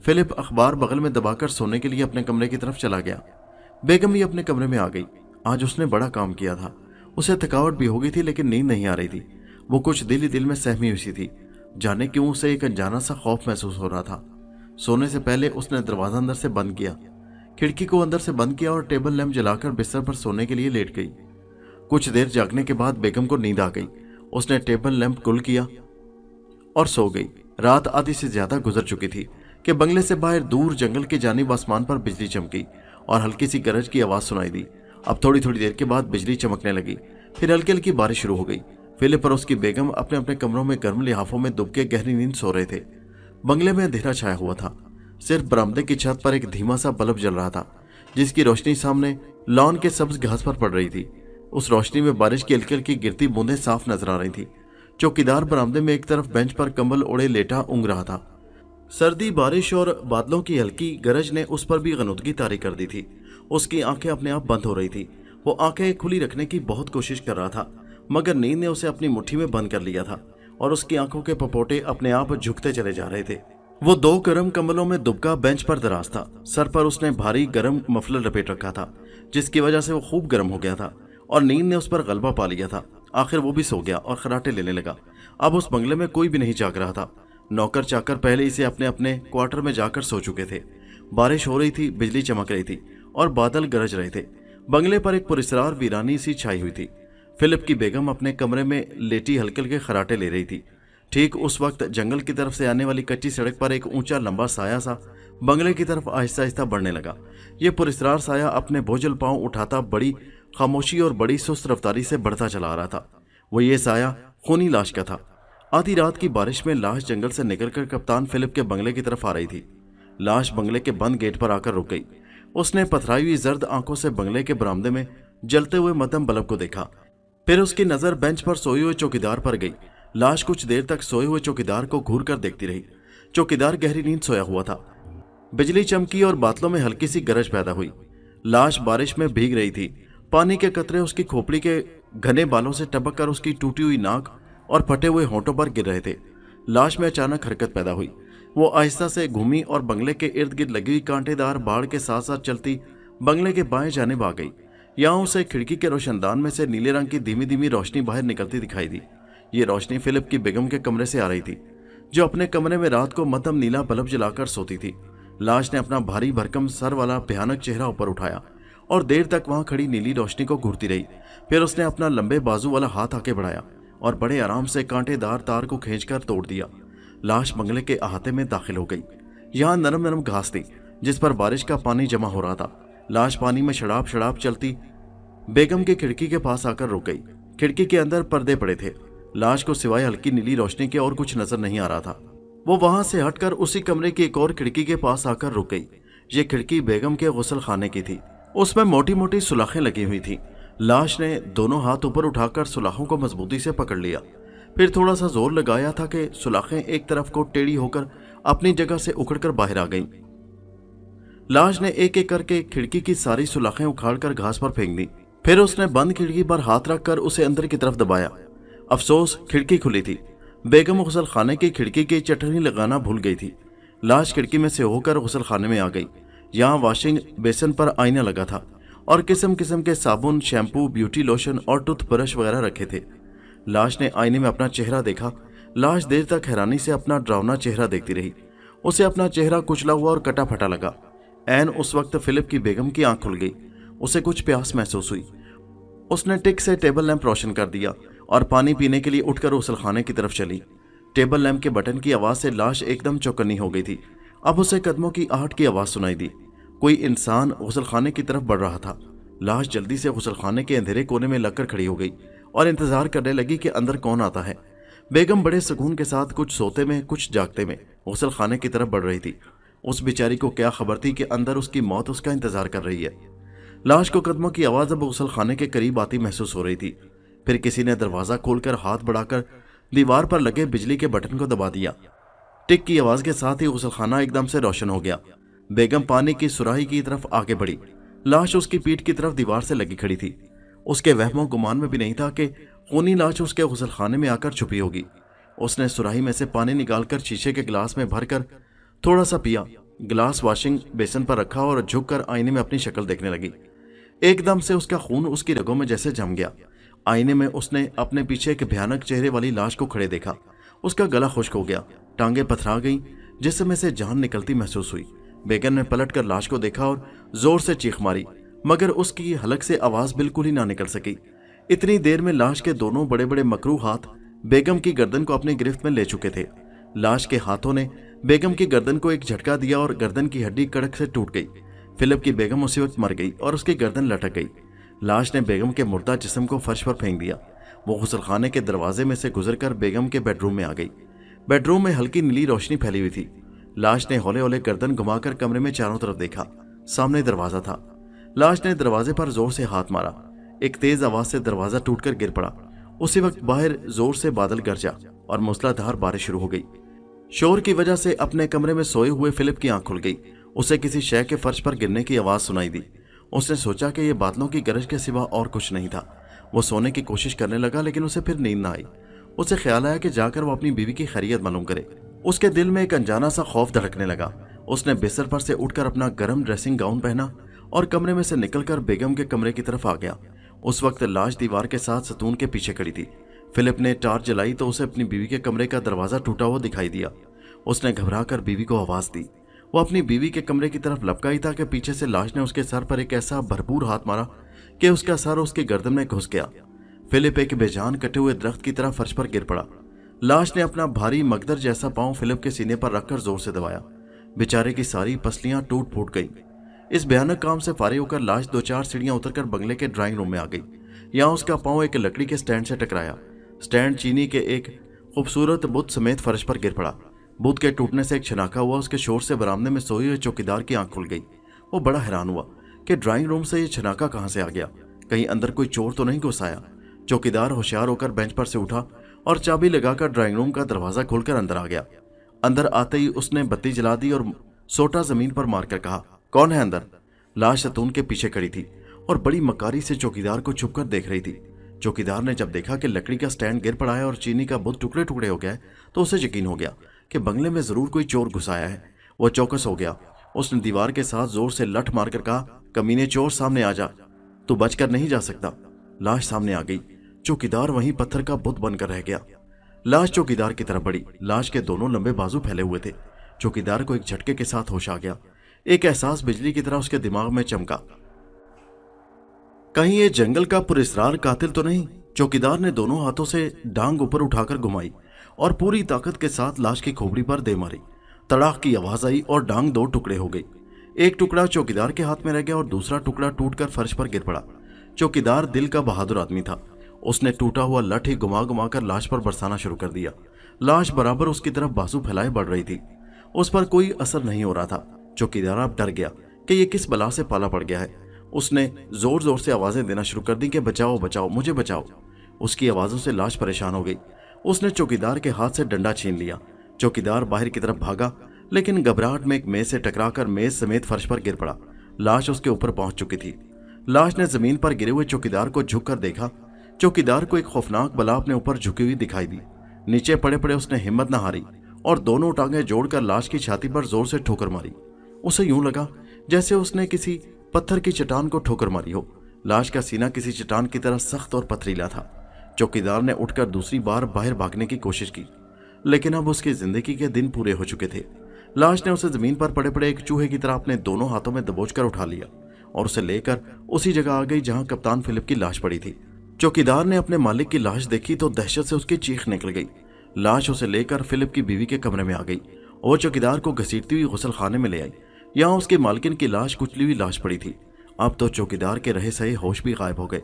फिलिप अखबार बगल में दबाकर सोने के लिए अपने कमरे की तरफ चला गया। बेगम भी अपने कमरे में आ गई। आज उसने बड़ा काम किया था। उसे थकावट भी हो गई थी, लेकिन नींद नहीं आ रही थी। वो कुछ दिल ही दिल में सहमी हुई थी। जाने क्यों उसे एक अनजाना सा खौफ महसूस हो रहा था। सोने से पहले उसने दरवाजा अंदर से बंद किया, खिड़की को अंदर से बंद किया और टेबल लैंप जलाकर बिस्तर पर सोने के लिए लेट गई। कुछ देर जागने के बाद बेगम को नींद आ गई। उसने टेबल लैंप गुल किया और सो गई। रात आधी से ज्यादा गुजर चुकी थी कि बंगले से बाहर दूर जंगल की जानिब आसमान पर बिजली चमकी और हल्की सी गरज की आवाज सुनाई दी। अब थोड़ी थोड़ी देर के बाद बिजली चमकने लगी। फिर हल्की हल्की बारिश शुरू हो गई। फिलिप और उसकी बेगम अपने अपने कमरों में गर्म लिहाफों में दुबके गहरी नींद सो रहे थे। बंगले में अंधेरा छाया हुआ था। सिर्फ बरामदे की छत पर एक धीमा सा बल्ब जल रहा था, जिसकी रोशनी सामने लॉन के सब्ज घास पर पड़ रही थी। उस रोशनी में बारिश की हल्की हल्की गिरती बूंदें साफ नजर आ रही थी। चौकीदार बरामदे में एक तरफ बेंच पर कंबल ओढ़े लेटा ऊँग रहा था। सर्दी, बारिश और बादलों की हल्की गरज ने उस पर भी गनुदगी तारी कर दी थी। उसकी आंखें अपने आप बंद हो रही थी। वो आंखें खुली रखने की बहुत कोशिश कर रहा था, मगर नींद ने उसे अपनी मुट्ठी में बंद कर लिया था और उसकी आंखों के पपोटे अपने आप झुकते चले जा रहे थे। वो 2 गर्म कंबलों में दुबका बेंच पर दराज था। सर पर उसने भारी गर्म मफलर लपेट रखा था, जिसकी वजह से वो खूब गर्म हो गया था और नींद ने उस पर गलबा पा लिया था। आखिर वो भी सो गया और खराटे लेने लगा। अब उस बंगले में कोई भी नहीं जाग रहा था। नौकर चाकर पहले इसे अपने अपने क्वार्टर में जाकर सो चुके थे। बारिश हो रही थी, बिजली चमक रही थी और बादल गरज रहे थे। बंगले पर एक पुरस्कार वीरानी सी छाई हुई थी। फिलिप की बेगम अपने कमरे में लेटी हल्के हल्के खराटे ले रही थी। ठीक उस वक्त जंगल की तरफ से आने वाली कच्ची सड़क पर एक ऊंचा लंबा साया सा बंगले की तरफ आहिस्ता आहिस्ता बढ़ने लगा। ये पुरस्कार साया अपने बोझल पांव उठाता बड़ी खामोशी और बड़ी सुस्त रफ्तारी से बढ़ता चला आ रहा था। वो ये साया खूनी लाश का था। आधी रात की बारिश में लाश जंगल से निकलकर कप्तान फिलिप के बंगले की तरफ आ रही थी। लाश बंगले के बंद गेट पर आकर रुक गई। उसने पथराई हुई जर्द आंखों से बंगले के बरामदे में जलते हुए मध्यम बल्ब को देखा। फिर उसकी नजर बेंच पर सोए हुए चौकीदार पर गई। लाश कुछ देर तक सोए हुए चौकीदार को घूर कर देखती रही। चौकीदार गहरी नींद सोया हुआ था। बिजली चमकी और बादलों में हल्की सी गरज पैदा हुई। लाश बारिश में भीग रही थी। पानी के कतरे उसकी खोपड़ी के घने बालों से टपक कर उसकी टूटी हुई नाक और फटे हुए होंठों पर गिर रहे थे। लाश में अचानक हरकत पैदा हुई। वो आहिस्ता से घूमी और बंगले के इर्द गिर्द लगी हुई कांटेदार बाड़ के साथ साथ चलती बंगले के बाएं जानिब आ गई। यहाँ उसे खिड़की के रोशनदान में से नीले रंग की धीमी धीमी रोशनी बाहर निकलती दिखाई दी। ये रोशनी फिलिप की बेगम के कमरे से आ रही थी, जो अपने कमरे में रात को मध्यम नीला बल्ब जलाकर सोती थी। लाश ने अपना भारी भरकम सर वाला भयानक चेहरा ऊपर उठाया और देर तक वहां खड़ी नीली रोशनी को घूरती रही। फिर उसने अपना लंबे बाजू वाला हाथ आगे बढ़ाया और बड़े आराम से कांटेदार तार को खींचकर तोड़ दिया। लाश बंगले के अहाते में दाखिल हो गई। यहाँ नरम नरम घास थी जिस पर बारिश का पानी जमा हो रहा था। लाश पानी में शड़ाब शड़ाब चलती बेगम की खिड़की के पास आकर रुक गई। खिड़की के अंदर पर्दे पड़े थे। लाश को सिवाय हल्की नीली रोशनी के और कुछ नजर नहीं आ रहा था। वो वहां से हटकर उसी कमरे की एक और खिड़की के पास आकर रुक गई। ये खिड़की बेगम के गुस्ल खाने की थी। उसमें मोटी मोटी सुलाखें लगी हुई थी। लाश ने दोनों हाथ ऊपर उठाकर सुलाखों को मजबूती से पकड़ लिया। फिर थोड़ा सा जोर लगाया था कि सुलाखें एक तरफ को टेढ़ी होकर अपनी जगह से उखड़कर बाहर आ गईं। लाश ने एक एक करके खिड़की की सारी सुलाखें उखाड़कर घास पर फेंक दी। फिर उसने बंद खिड़की पर हाथ रखकर उसे अंदर की तरफ दबाया। अफसोस, खिड़की खुली थी। बेगम गुस्ल खाने की खिड़की की चटनी लगाना भूल गई थी। लाश खिड़की में से होकर गुस्ल खाने में आ गई। यहाँ वॉशिंग बेसिन पर आईना लगा था और किस्म किस्म के साबुन, शैम्पू, ब्यूटी लोशन और टूथब्रश वगैरह रखे थे। लाश ने आईने में अपना चेहरा देखा। लाश देर तक हैरानी से अपना डरावना चेहरा देखती रही। उसे अपना चेहरा कुचला हुआ और कटा फटा लगा। ऐन उस वक्त फिलिप की बेगम की आंख खुल गई। उसे कुछ प्यास महसूस हुई। उसने टिक से टेबल लैंप रोशन कर दिया और पानी पीने के लिए उठकर गुस्ल खाने की तरफ चली। टेबल लैंप के बटन की आवाज से लाश एकदम चौकन्नी हो गई थी। अब उसे कदमों की आहट की आवाज सुनाई दी। कोई इंसान गुस्ल खाने की तरफ बढ़ रहा था। लाश जल्दी से गुस्ल खाने के अंधेरे कोने में लगकर खड़ी हो गई और इंतजार करने लगी कि अंदर कौन आता है। बेगम बड़े सुकून के साथ कुछ सोते में कुछ जागते में गुस्ल खाने की तरफ बढ़ रही थी। उस बेचारी को क्या खबर थी कि अंदर उसकी मौत उसका इंतजार कर रही है। लाश को कदमों की आवाज अब गुस्ल खाने के करीब आती महसूस हो रही थी। फिर किसी ने दरवाजा खोलकर हाथ बढ़ाकर दीवार पर लगे बिजली के बटन को दबा दिया। टिक की आवाज के साथ ही गुस्ल खाना एकदम से रोशन हो गया। बेगम पानी की सुराही की तरफ आगे बढ़ी। लाश उसकी पीठ की तरफ दीवार से लगी खड़ी थी। उसके वहमो गुमान में भी नहीं था कि खूनी लाश उसके गुस्ल खाने में आकर छुपी होगी। उसने सुराही में से पानी निकालकर शीशे के गिलास में भरकर थोड़ा सा पिया। गिलास वॉशिंग बेसिन पर रखा और झुककर आईने में अपनी शक्ल देखने लगी। एकदम से उसका खून उसकी रगों में जैसे जम गया। आईने में उसने अपने पीछे एक भयानक चेहरे वाली लाश को खड़े देखा। उसका गला खुश्क हो गया, टांगे पथरा गई, जिसमें से जान निकलती महसूस हुई। बेगम ने पलटकर लाश को देखा और जोर से चीख मारी, मगर उसकी हलक से आवाज बिल्कुल ही ना निकल सकी। इतनी देर में लाश के दोनों बड़े बड़े मकरू हाथ बेगम की गर्दन को अपनी गिरफ्त में ले चुके थे। लाश के हाथों ने बेगम की गर्दन को एक झटका दिया और गर्दन की हड्डी कड़क से टूट गई। फिलिप की बेगम उसी वक्त मर गई और उसकी गर्दन लटक गई। लाश ने बेगम के मुर्दा जिस्म को फर्श पर फेंक दिया। वो गुस्ल खाने के दरवाजे में से गुजरकर बेगम के बेडरूम में आ गई। बेडरूम में हल्की नीली रोशनी फैली हुई थी। लाश ने हौले हौले गर्दन घुमाकर कमरे में चारों तरफ देखा। सामने दरवाजा था। लाश ने दरवाजे पर जोर से हाथ मारा। एक तेज आवाज से दरवाजा टूटकर गिर पड़ा। उसी वक्त बाहर जोर से बादल गरजा और मूसलाधार बारिश शुरू हो गई। शोर की वजह से अपने कमरे में सोए हुए फिलिप की आंख खुल गई। उसे किसी शय के फर्श पर गिरने की आवाज सुनाई दी। उसने सोचा कि यह बादलों की गरज के सिवा और कुछ नहीं था। वो सोने की कोशिश करने लगा, लेकिन उसे फिर नींद न आई। उसे ख्याल आया कि जाकर वो अपनी बीवी की खैरियत मालूम करे। उसके दिल में एक अनजाना सा खौफ धड़कने लगा। उसने बिस्तर पर से उठकर अपना गर्म ड्रेसिंग गाउन पहना और कमरे में से निकलकर बेगम के कमरे की तरफ आ गया। उस वक्त लाश दीवार के साथ सतून के पीछे खड़ी थी। फिलिप ने टार्च जलाई तो उसे अपनी बीवी के कमरे का दरवाजा टूटा हुआ दिखाई दिया। उसने घबराकर बीवी को आवाज दी। वो अपनी बीवी के कमरे की तरफ लपका ही था कि पीछे से लाश ने उसके सर पर एक ऐसा भरपूर हाथ मारा कि उसका सर उसकी गर्दन में घुस गया। फिलिप एक बेजान कटे हुए दरख्त की तरह फर्श पर गिर पड़ा। लाश ने अपना भारी मगदर जैसा पांव फिलिप के सीने पर रखकर जोर से दबाया। बेचारे की सारी पसलियां टूट फूट गई। इस भयानक काम से फारिग होकर लाश 2-4 सीढ़ियां उतरकर बंगले के ड्राइंग रूम में आ गई। यहाँ उसका पांव एक लकड़ी के स्टैंड से टकराया। स्टैंड चीनी के एक खूबसूरत बुत समेत फर्श पर गिर पड़ा। बुत के टूटने से एक छनाका हुआ। उसके शोर से बरामदे में सोए हुए चौकीदार की आंख खुल गई। वो बड़ा हैरान हुआ कि ड्राइंग रूम से ये छनाका कहाँ से आ गया, कहीं अंदर कोई चोर तो नहीं घुस आया। चौकीदार होशियार होकर बेंच पर से उठा और चाबी लगाकर ड्राइंग रूम का दरवाजा खोलकर अंदर आ गया। अंदर आते ही उसने बत्ती जला दी और सोटा जमीन पर मारकर कहा, कौन है अंदर? लाश सतून के पीछे खड़ी थी और बड़ी मकारी से चौकीदार को छुपकर देख रही थी। चौकीदार ने जब देखा कि लकड़ी का स्टैंड गिर पड़ा है और चीनी का बुत टुकड़े टुकड़े हो गया है तो उसे यकीन हो गया कि बंगले में जरूर कोई चोर घुस आया है। वो चौकस हो गया। उसने दीवार के साथ जोर से लठ मारकर कहा, कमीने चोर, सामने आ जा, तू बचकर नहीं जा सकता। लाश सामने आ गई। चौकीदार वहीं पत्थर का बुत बनकर रह गया। लाश चौकीदार की तरफ बढ़ी। लाश के दोनों लंबे बाजू फैले हुए थे। चौकीदार को एक झटके के साथ होश आ गया। एक एहसास बिजली की तरह उसके दिमाग में चमका, कहीं ये जंगल का पुरस्रार कातिल तो नहीं। चौकीदार ने दोनों हाथों से डांग ऊपर उठाकर घुमाई और पूरी ताकत के साथ लाश की खोपड़ी पर दे मारी। तड़ाक की आवाज आई और डांग दो टुकड़े हो गई। एक टुकड़ा चौकीदार के हाथ में रह गया और दूसरा टुकड़ा टूटकर फर्श पर गिर पड़ा। चौकीदार दिल का बहादुर आदमी था। उसने टूटा हुआ लठ ही घुमा घुमा कर लाश पर बरसाना शुरू कर दिया। लाश बराबर उसकी तरफ बाजू फैलाए बढ़ रही थी। उस पर कोई असर नहीं हो रहा था। चौकीदार अब डर गया कि ये किस बला से पाला पड़ गया है। उसने जोर जोर से आवाजें देना शुरू कर दी कि बचाओ बचाओ, मुझे बचाओ। उसकी आवाजों से लाश परेशान हो गई। उसने चौकीदार के हाथ से डंडा छीन लिया। चौकीदार बाहर की तरफ भागा, लेकिन घबराहट में एक मेज से टकराकर मेज समेत फर्श पर गिर पड़ा। लाश उसके ऊपर पहुंच चुकी थी। लाश ने जमीन पर गिरे हुए चौकीदार को झुककर देखा। चौकीदार को एक खौफनाक बला अपने ऊपर झुकी हुई दिखाई दी। नीचे पड़े पड़े उसने हिम्मत न हारी और दोनों टांगें जोड़कर लाश की छाती पर जोर से ठोकर मारी। उसे यूं लगा जैसे उसने किसी पत्थर की चट्टान को ठोकर मारी हो। लाश का सीना किसी चट्टान की तरह सख्त और पथरीला था। चौकीदार ने उठकर दूसरी बार बाहर भागने की कोशिश की, लेकिन अब उसकी जिंदगी के दिन पूरे हो चुके थे। लाश ने उसे जमीन पर पड़े पड़े एक चूहे की तरह अपने दोनों हाथों में दबोचकर उठा लिया और उसे लेकर उसी जगह आ गई जहां कप्तान फिलिप की लाश पड़ी थी। चौकीदार ने अपने मालिक की लाश देखी तो दहशत से उसकी चीख निकल गई। लाश उसे लेकर फिलिप की बीवी के कमरे में आ गई और चौकीदार को घसीटती हुई गुसल खाने में ले आई। यहाँ उसके मालकिन की लाश कुचली हुई लाश पड़ी थी। अब तो चौकीदार के रहे सहे होश भी गायब हो गए।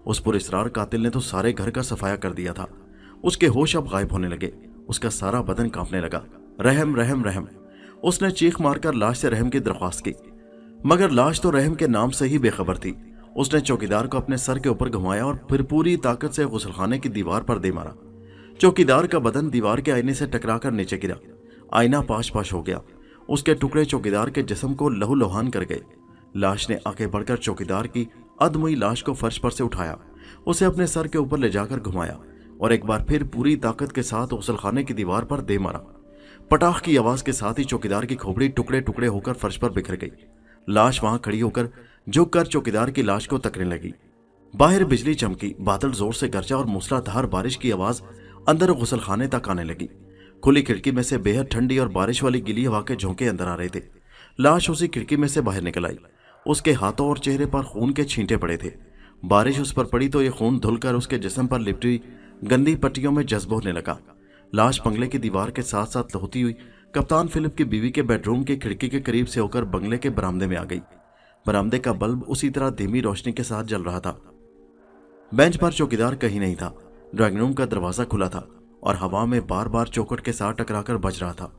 उस पुरस्रार कातिल ने तो सारे घर का सफाया कर दिया था। उसके होश अब गायब होने लगे। उसका सारा बदन कांपने लगा। रहम रहम रहम, उसने चीख मारकर लाश से रहम की दरख्वास्त की, मगर लाश तो रहम के नाम से ही बेखबर थी। उसने चौकीदार को अपने सर के ऊपर घुमाया और फिर पूरी ताकत से गुसलखाने की दीवार पर दे मारा। चौकीदार का बदन दीवार के आईने से टकराकर नीचे गिरा। आईना पाश पाश हो गया। उसके टुकड़े चौकीदार के जिस्म को लहूलुहान कर गए। लाश ने आगे बढ़कर चौकीदार की अधमुई लाश को फर्श पर से उठाया, उसे अपने सर के ऊपर ले जाकर घुमाया और एक बार फिर पूरी ताकत के साथ गुसलखाने की दीवार पर दे मारा। पटाख की आवाज के साथ ही चौकीदार की खोपड़ी टुकड़े टुकड़े होकर फर्श पर बिखर गई। लाश वहां खड़ी होकर झुककर चौकीदार की लाश को तकने लगी। बाहर बिजली चमकी, बादल जोर से गरजा और मूसलाधार बारिश की आवाज अंदर गुसलखाने तक आने लगी। खुली खिड़की में से बेहद ठंडी और बारिश वाली गीली हवा के झोंके अंदर आ रहे थे। लाश उसी खिड़की में से बाहर निकल आई। उसके हाथों और चेहरे पर खून के छींटे पड़े थे। बारिश उस पर पड़ी तो ये खून धुलकर उसके जिस्म पर लिपटी गंदी पट्टियों में जज्ब होने लगा। लाश बंगले की दीवार के साथ साथ लहोती हुई कप्तान फिलिप की बीवी के बेडरूम की खिड़की के करीब से होकर बंगले के बरामदे में आ गई। बरामदे का बल्ब उसी तरह धीमी रोशनी के साथ जल रहा था। बेंच पर चौकीदार कहीं नहीं था। ड्राइंग रूम का दरवाजा खुला था और हवा में बार बार चौखट के साथ टकराकर बज रहा था।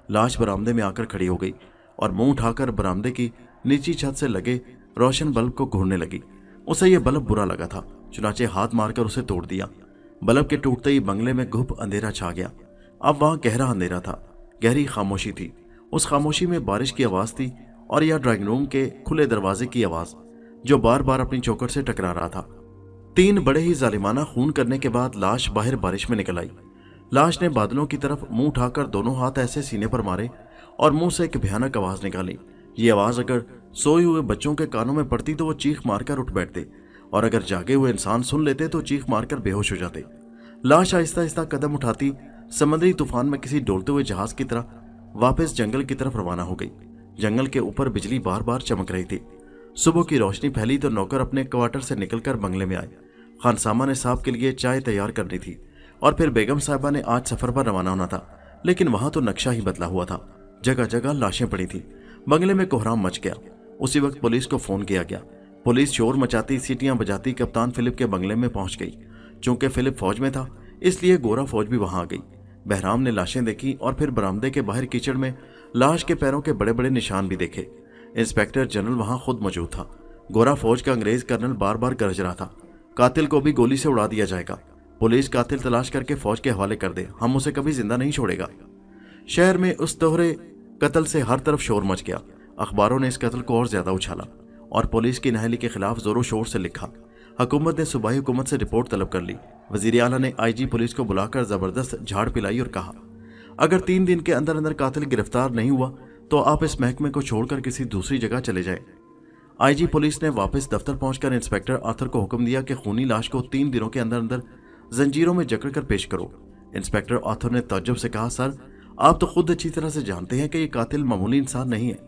लाश बरामदे में आकर खड़ी हो गई और मुंह उठाकर बरामदे की नीची छत से लगे रोशन बल्ब को घूरने लगी। उसे यह बल्ब बुरा लगा था, चुनाचे हाथ मारकर उसे तोड़ दिया। बल्ब के टूटते ही बंगले में घुप अंधेरा छा गया। अब वहां गहरा अंधेरा था, गहरी खामोशी थी। उस खामोशी में बारिश की आवाज थी और यह ड्राइंग रूम के खुले दरवाजे की आवाज जो बार बार अपनी चौखट से टकरा रहा था। 3 बड़े ही जालिमाना खून करने के बाद लाश बाहर बारिश में निकल आई। लाश ने बादलों की तरफ मुंह उठाकर दोनों हाथ ऐसे सीने पर मारे और मुंह से एक भयानक आवाज निकाली। ये आवाज अगर सोए हुए बच्चों के कानों में पड़ती तो वो चीख मारकर उठ बैठते और अगर जागे हुए इंसान सुन लेते तो चीख मारकर बेहोश हो जाते। लाश आहिस्ता आहिस्ता कदम उठाती समुद्री तूफान में किसी डोलते हुए जहाज की तरह वापस जंगल की तरफ रवाना हो गई। जंगल के ऊपर बिजली बार बार चमक रही थी। सुबह की रोशनी फैली तो नौकर अपने क्वार्टर से निकलकर बंगले में आए। खानसामा ने साहब के लिए चाय तैयार करनी थी और फिर बेगम साहिबा ने आज सफर पर रवाना होना था, लेकिन वहां तो नक्शा ही बदला हुआ था। जगह जगह लाशें पड़ी थी। बंगले में कोहराम मच गया। उसी वक्त पुलिस को फोन किया गया। पुलिस शोर मचाती सीटियां बजाती कप्तान फिलिप के बंगले में पहुंच गई। चूंकि फिलिप फौज में था इसलिए गोरा फौज भी वहां आ गई। बहराम ने लाशें देखी और फिर बरामदे के बाहर कीचड़ में लाश के पैरों के बड़े बड़े निशान भी देखे। इंस्पेक्टर जनरल वहां खुद मौजूद था। गोरा फौज का अंग्रेज कर्नल बार बार गरज रहा था, कातिल को भी गोली से उड़ा दिया जाएगा। पुलिस कातिल तलाश करके फौज के हवाले कर दे, हम उसे कभी जिंदा नहीं छोड़ेगा। शहर में उस दोहरे कत्ल से हर तरफ शोर मच गया। अखबारों ने इस कत्ल को और ज्यादा उछाला और पुलिस की नाअहली के खिलाफ जोरों शोर से लिखा। हुकूमत ने सूबाई हुकूमत से रिपोर्ट तलब कर ली। वजीर आला ने IG पुलिस को बुलाकर जबरदस्त झाड़ पिलाई और कहा, अगर 3 दिन के अंदर अंदर कातिल गिरफ्तार नहीं हुआ तो आप इस महकमे को छोड़कर किसी दूसरी जगह चले जाएं। IG पुलिस ने वापस दफ्तर पहुंचकर इंस्पेक्टर आर्थर को हुक्म दिया कि खूनी लाश को 3 दिनों के अंदर अंदर जंजीरों में जकड़ कर पेश करो। इंस्पेक्टर आर्थर ने तअज्जुब से कहा, सर आप तो खुद अच्छी तरह से जानते हैं कि ये कातिल मामूली इंसान नहीं है,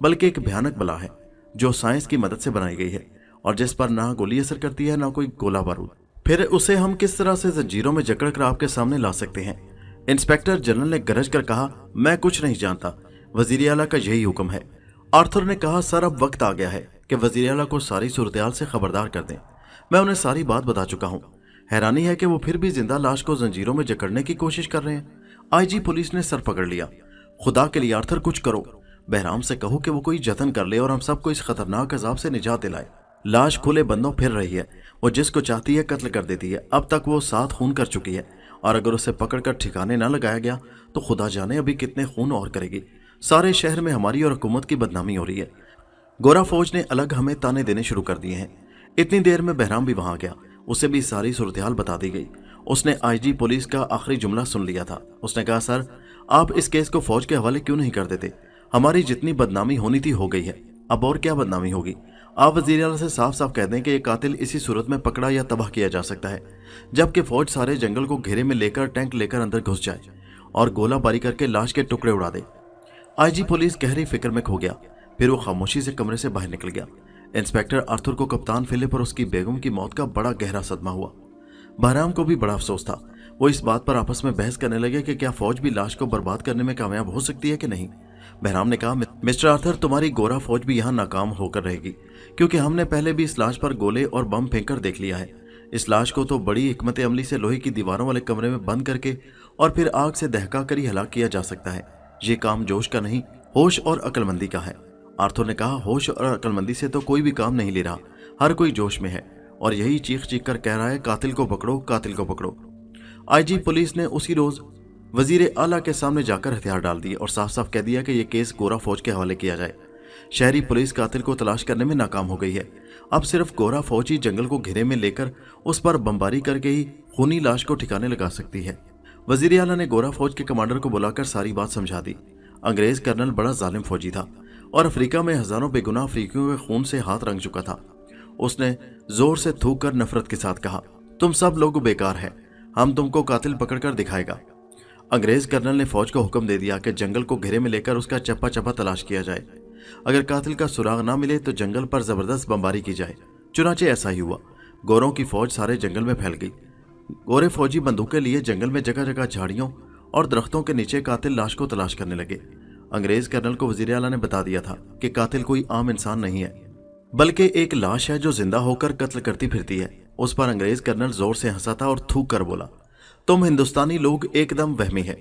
बल्कि एक भयानक बला है जो साइंस की मदद से बनाई गई है और जिस पर ना गोली असर करती है ना कोई गोला बारूद। फिर उसे हम किस तरह से जंजीरों में जकड़ कर आपके सामने ला सकते हैं? इंस्पेक्टर जनरल ने गरज कर कहा, मैं कुछ नहीं जानता, वजीर आला का यही हुक्म है। आर्थर ने कहा, सर अब वक्त आ गया है कि वजीर आला को सारी सूरत-ए-हाल से खबरदार कर दें। मैं उन्हें सारी बात बता चुका हूँ। हैरानी है कि वो फिर भी जिंदा लाश को जंजीरों में जकड़ने की कोशिश कर रहे हैं। IG पुलिस ने सर पकड़ लिया। खुदा के लिए आर्थर कुछ करो, बहराम से कहो कि वो कोई जतन कर ले और हम सबको इस खतरनाक अजाब से निजात दिलाए। लाश खुले बंदों फिर रही है, वो जिसको चाहती है कत्ल कर देती है। अब तक वो 7 खून कर चुकी है और अगर उसे पकड़कर ठिकाने न लगाया गया तो खुदा जाने अभी कितने खून और करेगी। सारे शहर में हमारी और हुकूमत की बदनामी हो रही है। गोरा फौज ने अलग हमें ताने देने शुरू कर दिए हैं। इतनी देर में बहराम भी वहां गया, उसे भी सारी सूरत-ए-हाल बता दी गई। उसने IG पुलिस का आखिरी जुमला सुन लिया था। उसने कहा, सर आप इस केस को फौज के हवाले क्यों नहीं कर देते? हमारी जितनी बदनामी होनी थी हो गई है, अब और क्या बदनामी होगी? आप वज़ीर आला से साफ साफ कह दें कि ये कातिल इसी सूरत में पकड़ा या तबाह किया जा सकता है जबकि फौज सारे जंगल को घेरे में लेकर टैंक लेकर अंदर घुस जाए और गोला बारी करके लाश के टुकड़े उड़ा दे। IG पुलिस गहरी फिक्र में खो गया। फिर वो खामोशी से कमरे से बाहर निकल गया। इंस्पेक्टर आर्थर को कप्तान फिलिप और उसकी बेगम की मौत का बड़ा गहरा सदमा हुआ। बहराम को भी बड़ा अफसोस था। वो इस बात पर आपस में बहस करने लगे कि क्या फौज भी लाश को बर्बाद करने में कामयाब हो सकती है कि नहीं। बहराम ने कहा, मिस्टर आर्थर तुम्हारी गोरा फौज भी यहाँ नाकाम होकर रहेगी क्योंकि हमने पहले भी इस लाश पर गोले और बम फेंककर देख लिया है। इस लाश को तो बड़ी हिकमत अमली से लोहे की दीवारों वाले कमरे में बंद करके और फिर आग से दहका कर ही हलाक किया जा सकता है। ये काम जोश का नहीं, होश और अक्लमंदी का है। आर्थर ने कहा, होश और अक्लमंदी से तो कोई भी काम नहीं ले रहा, हर कोई जोश में है और यही चीख चीख कर कह रहा है, कातिल को पकड़ो, कातिल को पकड़ो। IG पुलिस ने उसी रोज वजीर आला के सामने जाकर हथियार डाल दिए और साफ साफ कह दिया कि यह केस गोरा फौज के हवाले किया जाए। शहरी पुलिस कातिल को तलाश करने में नाकाम हो गई है। अब सिर्फ गोरा फौज ही जंगल को घेरे में लेकर उस पर बमबारी करके ही खूनी लाश को ठिकाने लगा सकती है। वजीर आला ने गोरा फौज के कमांडर को बुलाकर सारी बात समझा दी। अंग्रेज कर्नल बड़ा जालिम फौजी था और अफ्रीका में हजारों बेगुनाह अफ्रीकियों के खून से हाथ रंग चुका था। उसने जोर से थूक कर नफरत के साथ कहा, तुम सब लोग बेकार हैं, हम तुमको कातिल पकड़कर दिखाएगा। अंग्रेज कर्नल ने फौज को हुक्म दे दिया कि जंगल को घेरे में लेकर उसका चप्पा चप्पा तलाश किया जाए। अगर कातिल का सुराग ना मिले तो जंगल पर जबरदस्त बमबारी की जाए। चुनाचे ऐसा ही हुआ। गोरों की फौज सारे जंगल में फैल गई। गोरे फौजी बंदूकें लिए जंगल में जगह जगह झाड़ियों और दरख्तों के नीचे कातिल लाश को तलाश करने लगे। अंग्रेज कर्नल को वजीर आला ने बता दिया था कि कातिल कोई आम इंसान नहीं है बल्कि एक लाश है जो जिंदा होकर कत्ल करती फिरती है। उस पर अंग्रेज कर्नल जोर से हंसा था और थूक कर बोला, तुम हिंदुस्तानी लोग एकदम वहमी है,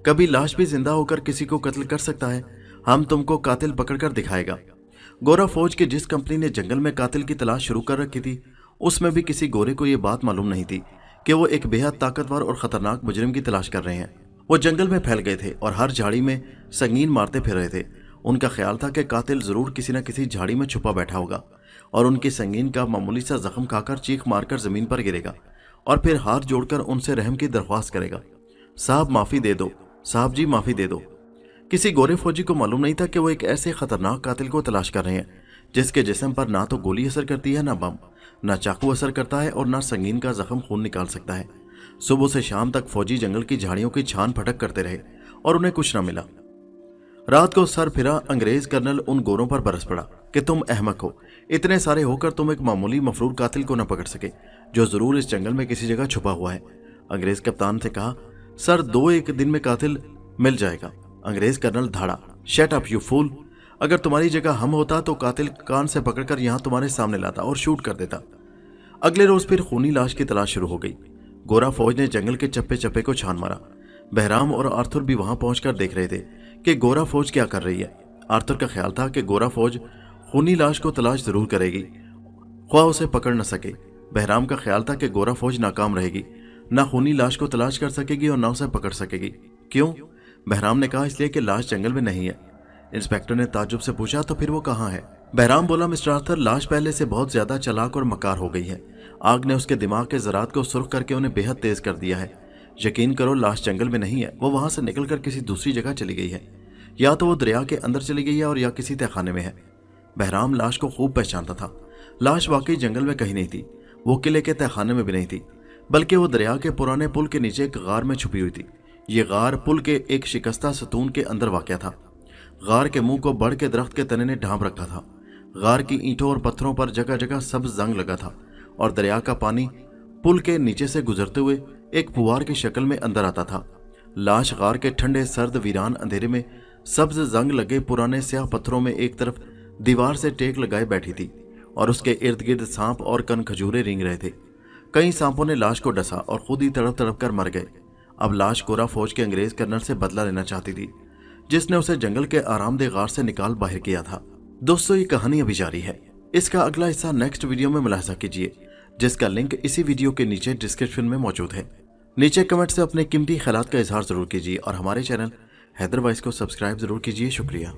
कभी लाश भी जिंदा होकर किसी को कत्ल कर सकता है? हम तुमको कातिल पकड़कर दिखाएगा। गोरा फौज की जिस कंपनी ने जंगल में कातिल की तलाश शुरू कर रखी थी उसमें भी किसी गोरे को यह बात मालूम नहीं थी कि वो एक बेहद ताकतवर और खतरनाक मुजरिम की तलाश कर रहे हैं। वो जंगल में फैल गए थे और हर झाड़ी में संगीन मारते फिर रहे थे। उनका ख्याल था कि कातिल जरूर किसी न किसी झाड़ी में छुपा बैठा होगा और उनकी संगीन का मामूली सा जख्म खाकर चीख मारकर जमीन पर गिरेगा और फिर हाथ जोड़कर उनसे रहम की दरख्वास्त करेगा, साहब माफी दे दो, साहब जी माफी दे दो। किसी गोरे फौजी को मालूम नहीं था कि वो एक ऐसे खतरनाक कातिल को तलाश कर रहे हैं जिसके जिस्म पर ना तो गोली असर करती है, ना बम, ना चाकू असर करता है और ना संगीन का जख्म खून निकाल सकता है। सुबह से शाम तक फौजी जंगल की झाड़ियों की छान फटक करते रहे और उन्हें कुछ न मिला। रात को सर फिरा अंग्रेज कर्नल उन गोरों पर बरस पड़ा कि तुम अहमक हो, इतने सारे होकर तुम एक मामूली मफरूर कातिल को न पकड़ सके जो जरूर इस जंगल में किसी जगह छुपा हुआ है। अंग्रेज कप्तान से कहा, सर 2-1 दिन में कातिल मिल जाएगा। अंग्रेज कर्नल धाड़ा, शट अप यू फूल, अगर तुम्हारी जगह हम होता तो कातिल कान से पकड़कर यहाँ तुम्हारे सामने लाता और शूट कर देता। अगले रोज फिर खूनी लाश की तलाश शुरू हो गई। गोरा फौज ने जंगल के चप्पे चप्पे को छान मारा। बहराम और आर्थर भी वहां पहुंचकर देख रहे थे कि गोरा फौज क्या कर रही है। आर्थर का ख्याल था कि गोरा फौज खूनी लाश को तलाश जरूर करेगी, ख्वाह उसे पकड़ न सके। बहराम का ख्याल था कि गोरा फौज नाकाम रहेगी, ना खूनी लाश को तलाश कर सकेगी और ना उसे पकड़ सकेगी। क्यों? बहराम ने कहा, इसलिए कि लाश जंगल में नहीं है। इंस्पेक्टर ने ताज्जुब से पूछा, तो फिर वो कहाँ है? बहराम बोला, मिस्टर आर्थर, लाश पहले से बहुत ज्यादा चालाक और मकार हो गई है। आग ने उसके दिमाग के ज़रात को सुर्ख करके उन्हें बेहद तेज कर दिया है। यकीन करो, लाश जंगल में नहीं है, वो वहां से निकलकर किसी दूसरी जगह चली गई है। या तो वो दरिया के अंदर चली गई है और या किसी तहखाने में है। बहराम लाश को खूब पहचानता था। लाश वाकई जंगल में कहीं नहीं थी, वो किले के तहखाने में भी नहीं थी, बल्कि वो दरिया के पुराने पुल के नीचे एक गार में छुपी हुई थी। ये गार पुल के एक शिकस्ता सतून के अंदर वाक़या था। गार के मुंह को बड़ के दरख्त के तने ने ढांप रखा था। गार की ईंटों और पत्थरों पर जगह जगह सब्ज जंग लगा था और दरिया का पानी पुल के नीचे से गुजरते हुए एक फुवार की शक्ल में अंदर आता था। लाश गार के ठंडे सर्द वीरान अंधेरे में सब्ज जंग लगे पुराने स्याह पत्थरों में एक तरफ दीवार से टेक लगाए बैठी थी और उसके इर्द गिर्द सांप और कन खजूरे रेंग रहे थे। कई सांपों ने लाश को डसा और खुद ही तड़प तड़प कर मर गए। अब लाश गोरा फौज के अंग्रेज कर्नल से बदला लेना चाहती थी, जिसने उसे जंगल के आरामदेह गार से निकाल बाहर किया था। दोस्तों, ये कहानी अभी जारी है। इसका अगला हिस्सा नेक्स्ट वीडियो में मुलाहिजा कीजिए, जिसका लिंक इसी वीडियो के नीचे डिस्क्रिप्शन में मौजूद है। नीचे कमेंट से अपने कीमती ख्यालात का इजहार जरूर कीजिए और हमारे चैनल हैदर वॉइस को सब्सक्राइब जरूर कीजिए। शुक्रिया।